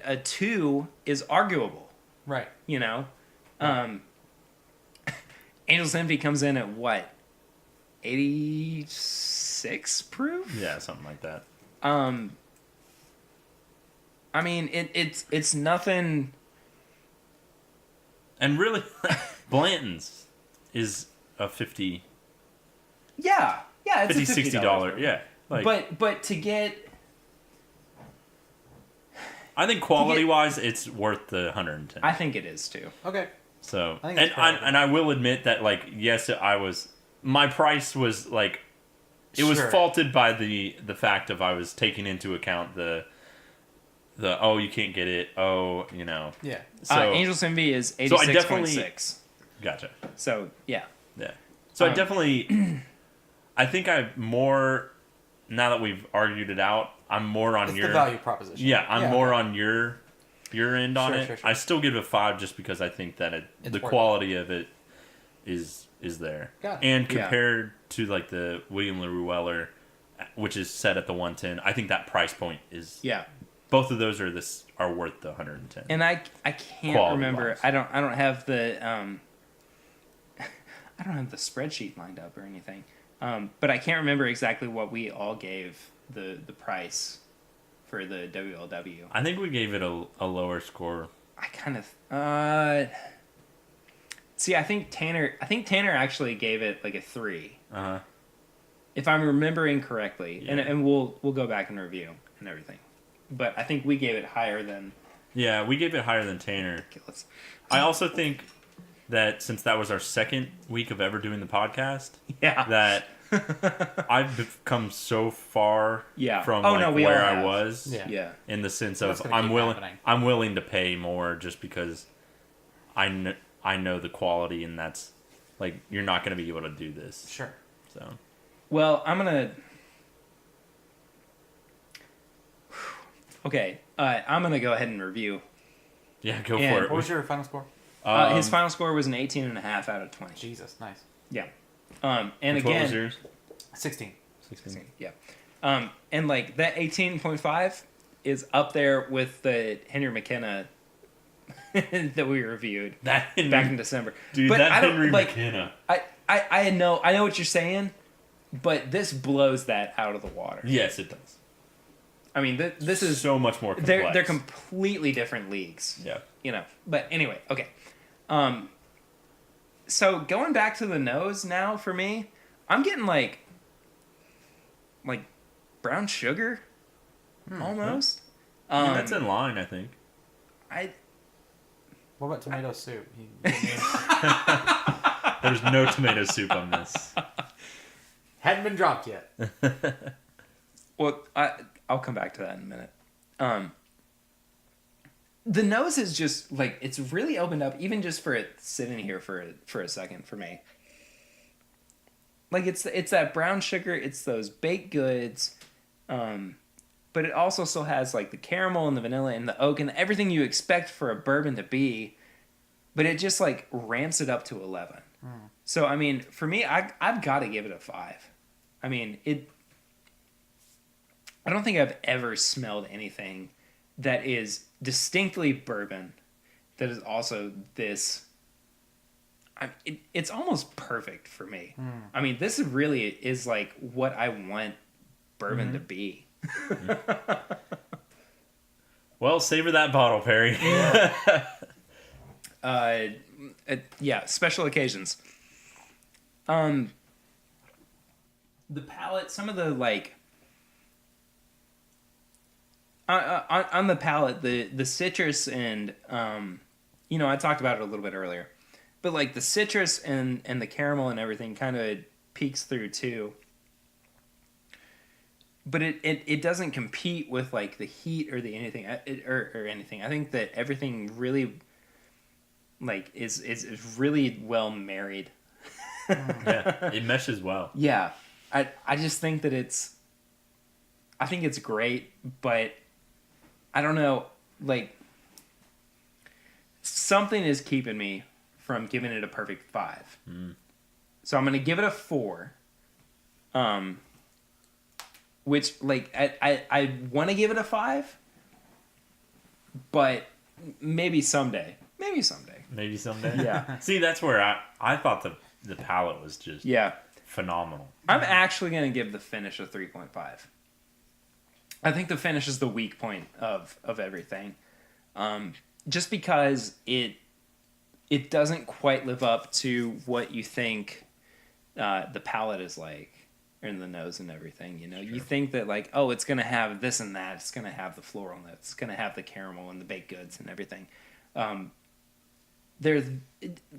a 2 is arguable. Right. You know, Angel's Envy comes in at what, 86 proof? Yeah, something like that. I mean, it's nothing. And really, Blanton's is a 50 Yeah, it's a $60. Yeah. Like, but to get, I think quality-wise, it's worth the 110. I think it is too. Okay. So, I think that's and I will admit that, like, yes, my price was, like, it was Sure. faulted by the fact of I was taking into account the oh, you can't get it, oh, you know. Yeah. So, Angel's Envy is So I 86.6. Gotcha. So, yeah. Yeah. So I definitely, I think now that we've argued it out, I'm more on It's your the value proposition. Yeah, I'm more on your end on it. Sure. I still give it a 5 just because I think that the worth quality of it is there. Got it. And compared to like the William LaRue Weller, which is set at the 110, I think that price point is both of those are worth the 110. And I can't Quality remember. wise. I don't have the I don't have the spreadsheet lined up or anything. But I can't remember exactly what we all gave the price for the WLW. I think we gave it a lower score. I kind of see. I think Tanner actually gave it like a 3. If I'm remembering correctly, Yeah. and we'll go back and review and everything. But I think we gave it higher than. Yeah, we gave it higher than Tanner. Okay, I also think that since that was our second week of ever doing the podcast, Yeah. that I've come so far from Oh, no, we where all I have. was. Yeah. In the sense That's of gonna keep happening. I'm willing to pay more just because I know the quality, and that's like you're not going to be able to do this. Sure. So Well, I'm gonna. Okay, I'm gonna go ahead and review. yeah, go And for it. What was your final score? His final score was an 18.5 out of 20. Jesus, nice. Yeah. And What again, was yours? 16. 16. yeah. And like that 18.5 is up there with the Henry McKenna that we reviewed That back in December. dude, But that I don't- Henry like, McKenna. I know what you're saying, but this blows that out of the water. Yes, it does. I mean, this is so much more complex. they're completely different leagues. Yeah. You know. But anyway, okay. So going back to the nose now for me, I'm getting like brown sugar almost. I mean, that's in line, I think. What about tomato soup? There's no tomato soup on this. Hadn't been dropped yet. Well, I'll come back to that in a minute. The nose is just like it's really opened up, even just for it sitting here for a second for me. Like it's that brown sugar, it's those baked goods, but it also still has like the caramel and the vanilla and the oak and everything you expect for a bourbon to be, but it just like ramps it up to 11. So I mean, for me, I've got to give it a 5. I mean I don't think I've ever smelled anything that is distinctly bourbon that is also this. It's almost perfect for me. I mean, this really is like what I want bourbon to be. Well, savor that bottle, Perry. Yeah, special occasions. The palate, some of the like. On the palate, the citrus and I talked about it a little bit earlier, but like the citrus and the caramel and everything kind of peeks through too. But it doesn't compete with like the heat or the anything or anything. I think that everything really like is really well married. Yeah, it meshes well. Yeah, I just think that I think it's great, but I don't know, like, something is keeping me from giving it a perfect 5. So I'm going to give it a 4. which like I want to give it a 5, but maybe someday. Maybe someday. Yeah. See, that's where I thought the palate was just phenomenal. I'm actually going to give the finish a 3.5. I think the finish is the weak point of everything. Just because it doesn't quite live up to what you think the palate is like, and the nose and everything. You know, you think that like, oh, it's going to have this and that. It's going to have the floral notes. It's going to have the caramel and the baked goods and everything. There's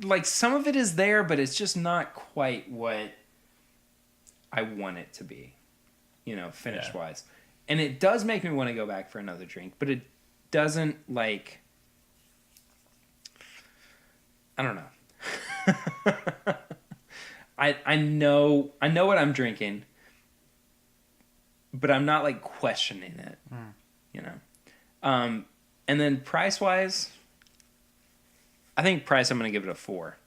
like some of it is there, but it's just not quite what I want it to be, you know, finish wise. And it does make me want to go back for another drink, but it doesn't like, I don't know. I know what I'm drinking, but I'm not like questioning it, you know? And then price wise, I think price, I'm going to give it a 4.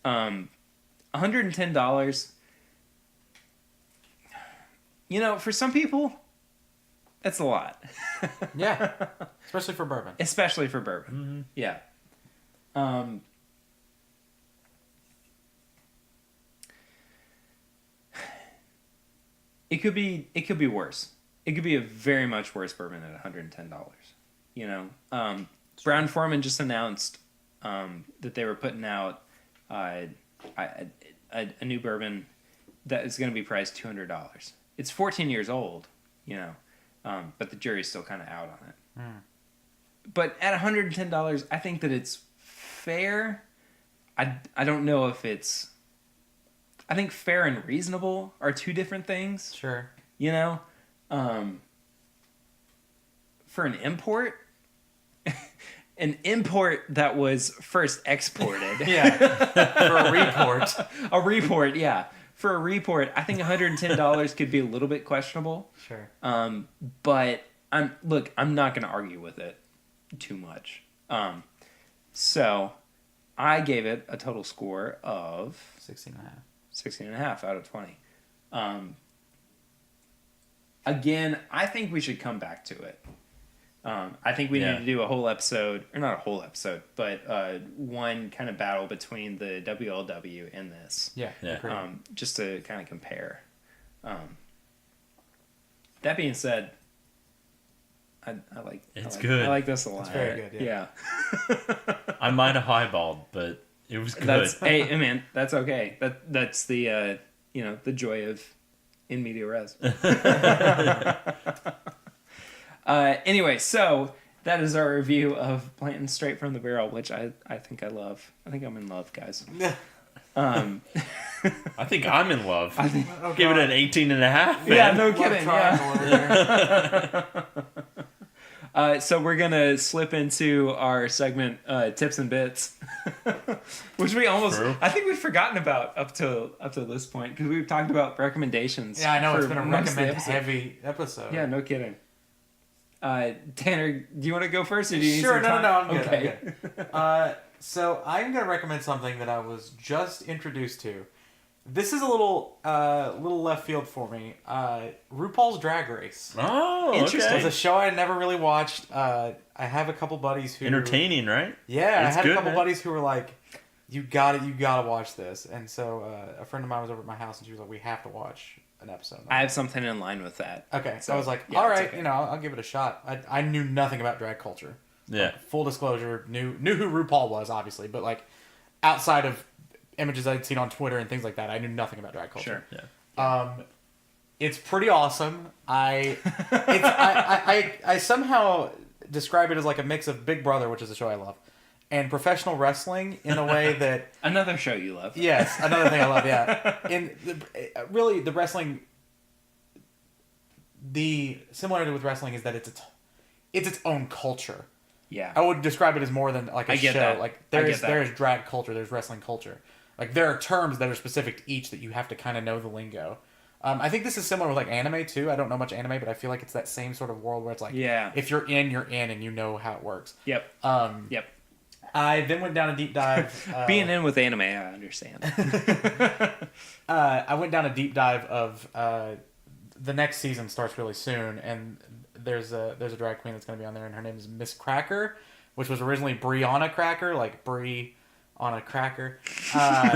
$110. You know, for some people, that's a lot. Yeah. Especially for bourbon. Especially for bourbon. Mm-hmm. Yeah. It could be worse. It could be a very much worse bourbon at $110. You know, Brown-Forman just announced that they were putting out a new bourbon that is going to be priced $200. It's 14 years old, you know, but the jury's still kind of out on it. But at $110, I think that it's fair. I don't know if it's... I think fair and reasonable are two different things. Sure. You know? For an import... An import that was first exported. Yeah. For a report. A report, yeah. For a report, I think $110 could be a little bit questionable. Sure. But I'm not going to argue with it too much. So I gave it a total score of 16.5 out of 20. Again, I think we should come back to it. I think we need to do a whole episode, or not a whole episode, but one kind of battle between the WLW and this. Yeah. Just to kind of compare. That being said, I like good. I like this a lot. It's very good. Yeah. I might have highballed, but it was good. Hey man, that's okay. That's the the joy of in media res. Anyway, so that is our review of Blanton Straight from the Barrel, which I think I love. I think I'm in love, guys. I think I'm in love. Give it an 18.5. Yeah, no kidding. Yeah. So we're gonna slip into our segment, tips and bits, which we almost, I think we've forgotten about up to this point because we've talked about recommendations. Yeah, I know it's been a recommend heavy episode. Yeah, no kidding. Tanner, do you want to go first, or do you need Sure, some time? no, I'm good. Okay. I'm good. So I'm gonna recommend something that I was just introduced to. This is a little left field for me. RuPaul's Drag Race. Oh, Interesting. It's a show I never really watched. I have a couple buddies who entertaining, right? Yeah, It's I had good, a couple man. buddies who were like, "You gotta watch this." And so a friend of mine was over at my house, and she was like, "We have to watch an episode." I have something in line with that. Okay, so So, I was like, yeah, "All it's right, okay. I'll give it a shot." I knew nothing about drag culture. Yeah. Like, full disclosure, knew who RuPaul was, obviously, but like outside of images I'd seen on Twitter and things like that, I knew nothing about drag culture. Sure. Yeah. It's pretty awesome. I somehow describe it as like a mix of Big Brother, which is a show I love, and professional wrestling in a way that Another show you love. yes, another thing I love. Yeah, really the wrestling. The similarity with wrestling is that it's its own culture. Yeah. I would describe it as more than like a I get show. that. Like I get that. there's drag culture, there's wrestling culture. Like there are terms that are specific to each that you have to kind of know the lingo. I think this is similar with like anime too. I don't know much anime, but I feel like it's that same sort of world where it's like, if you're in, and you know how it works. Yep. Yep. I then went down a deep dive. Being in with anime, I understand. I went down a deep dive of the next season starts really soon, and there's a drag queen that's going to be on there, and her name is Miss Cracker, which was originally Brianna Cracker, like Brie on a cracker. I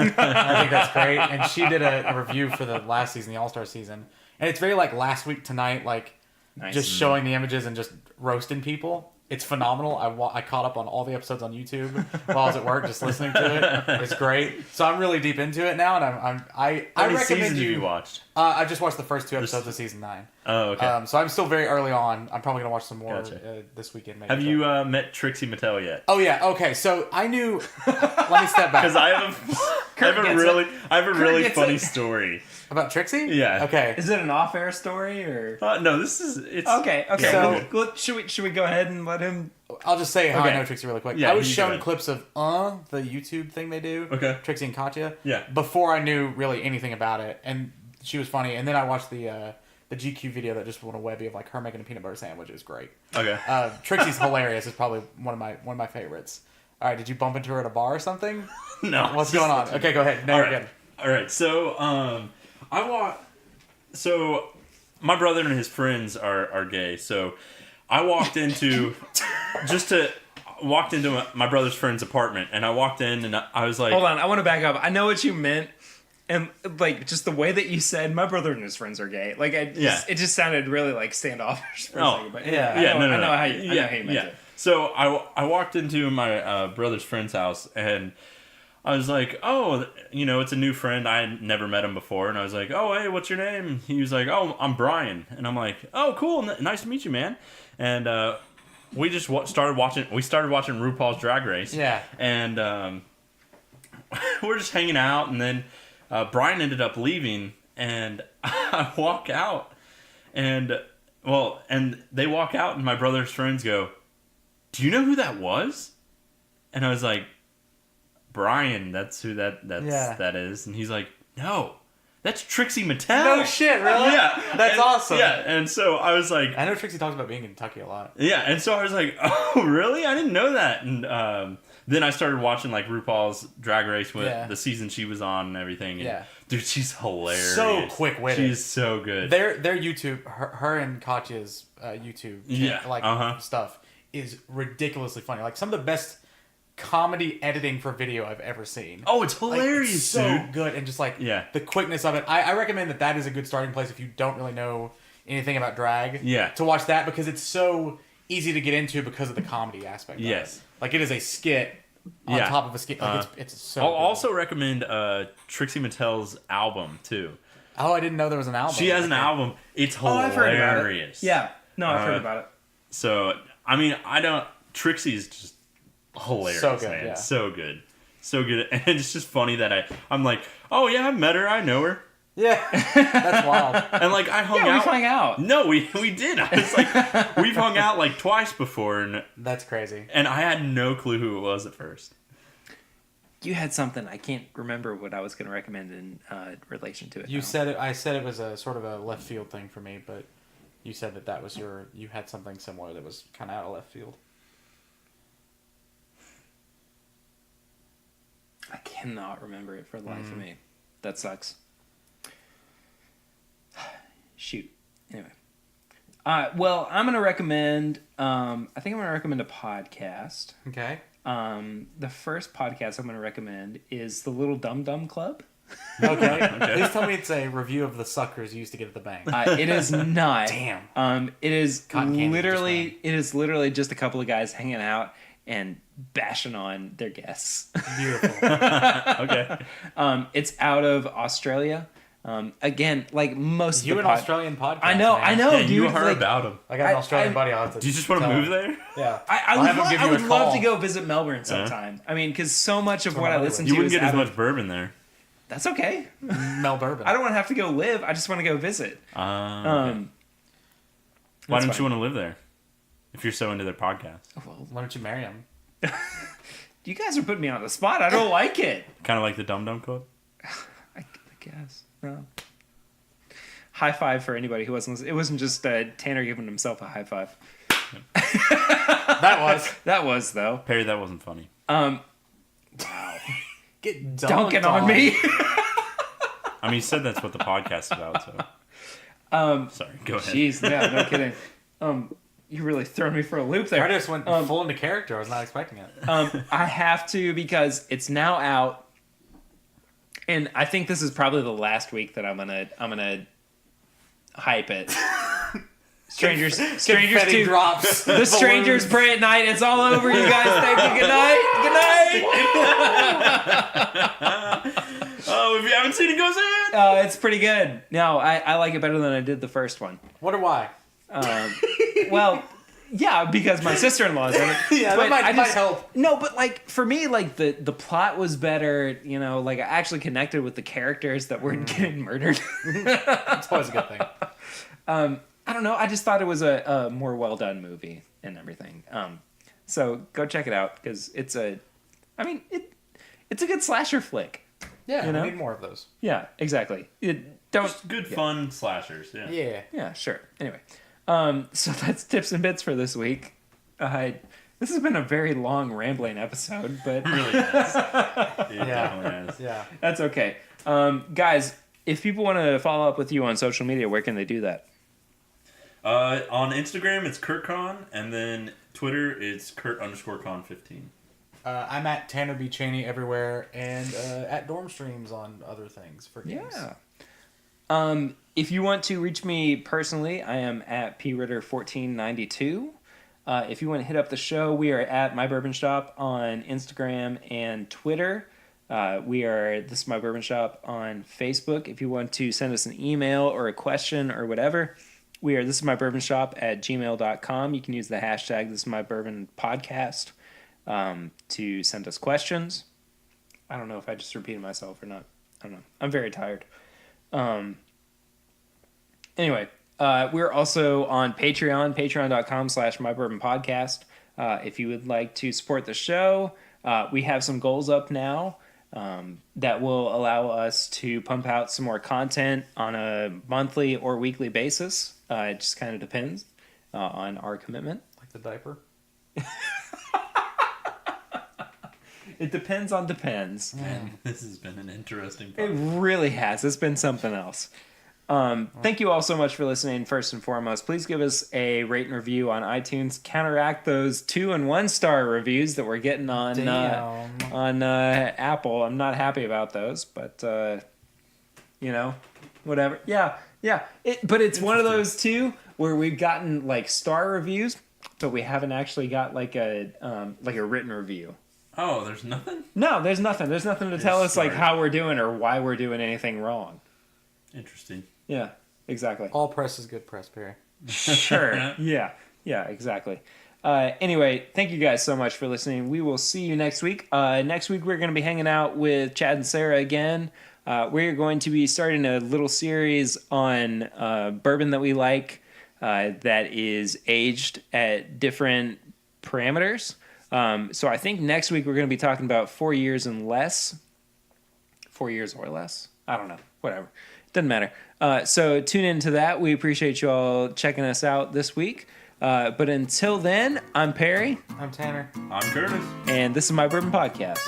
think that's great. And she did a review for the last season, the All-Star season, and it's very like Last Week Tonight, like Nice. just showing the images and just roasting people. It's phenomenal. I caught up on all the episodes on YouTube while I was at work, just listening to it. It's great. So I'm really deep into it now, and I How many recommend seasons you. have you watched? I just watched the first 2 episodes of season 9. Oh, okay. So I'm still very early on. I'm probably gonna watch some more Gotcha. this weekend. Maybe. Have you met Trixie Mattel yet? Oh yeah. Okay. So I knew. Let me step back. Because I have a really gets funny it. story. About Trixie. Yeah. Okay. Is it an off-air story or? No, it's Okay. So- Well, should we go ahead and let him? I'll just say how Okay. I know Trixie really quick. Yeah, I was you go shown ahead. clips of the YouTube thing they do. Okay. Trixie and Katya. Yeah. Before I knew really anything about it, and she was funny. And then I watched the GQ video that just went a Webby of like her making a peanut butter sandwich. It was great. okay. Trixie's hilarious. It's probably one of my favorites. All right. Did you bump into her at a bar or something? No. What's going on? Okay, go ahead. No, All you're right. good. All right. So So my brother and his friends are gay. So I walked into my brother's friend's apartment, and I walked in and I was like, Hold on, I want to back up. I know what you meant, and like just the way that you said, my brother and his friends are gay. Like, it just sounded really like standoffish for a second. But yeah. I know how you meant it. So I walked into my brother's friend's house, and I was like, oh, it's a new friend. I had never met him before. And I was like, oh, hey, what's your name? He was like, oh, I'm Brian. And I'm like, oh, cool. Nice to meet you, man. And we just started watching RuPaul's Drag Race. Yeah. And we're just hanging out. And then Brian ended up leaving. And I walk out. And they walk out, and my brother's friends go, do you know who that was? And I was like, Brian, that's who that is. And he's like, no, that's Trixie Mattel. No shit, really? Yeah. That's awesome. Yeah, and so I was like, I know Trixie talks about being in Kentucky a lot. yeah, and so I was like, oh, really? I didn't know that. And then I started watching like RuPaul's Drag Race with the season she was on and everything. And, Yeah. dude, she's hilarious. So quick-witted. She's so good. Their YouTube, her and Katya's YouTube, stuff is ridiculously funny. Like some of the best comedy editing for video I've ever seen. Oh, it's hilarious, like, it's so dude. good, and just like Yeah. the quickness of it. I recommend that is a good starting place if you don't really know anything about drag. Yeah. To watch that because it's so easy to get into because of the comedy aspect. Yes. Of it. Like it is a skit on Yeah. top of a skit. Like it's so. I'll good. also recommend Trixie Mattel's album too. Oh, I didn't know there was an album. She has an album. It's hilarious. I've heard about it. Yeah, no, I've heard about it. So I mean, Trixie's just hilarious. So good, man. yeah. So good, so good. And it's just funny that I'm like, oh yeah, I've met her. I know her. Yeah, that's wild. And like I hung Yeah, out. we hung out. No, we did. I was like, we've hung out like twice before, and That's crazy. I had no clue who it was at first. You had something. I can't remember what I was going to recommend in relation to it. You now. said it. I said it was a sort of a left field thing for me, but you said that was you had something similar that was kind of out of left field. I cannot remember it for the life of me. That sucks. Shoot. Anyway. Well, I'm going to recommend, I think I'm going to recommend a podcast. Okay. The first podcast I'm going to recommend is the Little Dum Dum Club. Okay. Please tell me it's a review of the suckers you used to get at the bank. It is not. Damn. It is Cotton candy literally just a couple of guys hanging out and bashing on their guests. Beautiful. Okay. It's out of Australia. Again, like most You of an the Australian podcast. I know, man. I know, Yeah, dude. you heard like, about him. I got an I- Australian I- buddy. I'll have to Do you just want to tell move him. there? Yeah. I I'll would, have him give you I would a love call. to go visit Melbourne sometime. I mean, because so much of From what I Hollywood. listen You to wouldn't is get as out of- much bourbon there. That's okay. Mel Bourbon. I don't want to have to go live. I just want to go visit. Okay. Why Why don't you want to live there? If you're so into their podcast. Well, Why don't you marry him? you guys are putting me on the spot. I don't like it. Kind of like the Dum Dum Club? I guess. No. High five for anybody who wasn't listening. It wasn't just Tanner giving himself a high five. That was, though. Perry, that wasn't funny. Get Dunking on me. I mean, you said that's what the podcast is about, so. Sorry, go ahead. Jeez, no kidding. You really thrown me for a loop there. I just went full into character. I was not expecting it. I have to because it's now out, and I think this is probably the last week that I'm gonna hype it. Strangers Confetti too. drops. The strangers pray at night. It's all over, you guys. Thank you. Good night. Good night. Oh, if you haven't seen it, go see it. It's pretty good. No, I like it better than I did the first one. Wonder why? Well, yeah, because my sister-in-law's in it. Yeah, But that I might help. No, but like for me, like the plot was better. You know, like I actually connected with the characters that were getting murdered. That's always a good thing. I don't know. I just thought it was a more well done movie and everything. So go check it out because it's a good slasher flick. Yeah, You know? we need more of those. Yeah, exactly. Just good fun slashers. Yeah. Yeah. Yeah, sure. Anyway, so that's tips and bits for this week. This has been a very long rambling episode, but It really is. It definitely is. Yeah. that's okay. Guys, if people want to follow up with you on social media, where can they do that? On Instagram, it's KurtCon, and then Twitter, it's Kurt_Con15. I'm at Tanner B. Cheney everywhere, and at Dorm Streams on other things for games. Yeah. If you want to reach me personally, I am at pritter1492. If you want to hit up the show, we are at My Bourbon Shop on Instagram and Twitter. We are This Is My Bourbon Shop on Facebook. If you want to send us an email or a question or whatever, we are This Is My Bourbon Shop at gmail.com. You can use the hashtag This Is My Bourbon Podcast to send us questions. I don't know if I just repeated myself or not. I don't know. I'm very tired. Anyway, we're also on Patreon, patreon.com/mybourbonpodcast. If you would like to support the show, we have some goals up now that will allow us to pump out some more content on a monthly or weekly basis. It just kind of depends on our commitment. Like the diaper. It depends on depends. Man, this has been an interesting It podcast. really has. It's been something else. Thank you all so much for listening. First and foremost, please give us a rate and review on iTunes. Counteract those 2- and 1-star reviews that we're getting on Apple. I'm not happy about those, but whatever. Yeah. But it's one of those too where we've gotten like star reviews, but we haven't actually got like a written review. Oh, there's nothing? No, there's nothing. There's nothing to tell us like sorry. how we're doing or why we're doing anything wrong. Interesting. Yeah, exactly. All press is good press, Perry. Sure. Yeah, exactly. Anyway, thank you guys so much for listening. We will see you next week. Next week, we're going to be hanging out with Chad and Sarah again. We're going to be starting a little series on bourbon that we like that is aged at different parameters. So I think next week we're going to be talking about 4 years and less. 4 years or less. I don't know. Whatever. Doesn't matter. So tune into that. We appreciate you all checking us out this week. But until then, I'm Perry. I'm Tanner. I'm Curtis. And this is My Bourbon Podcast.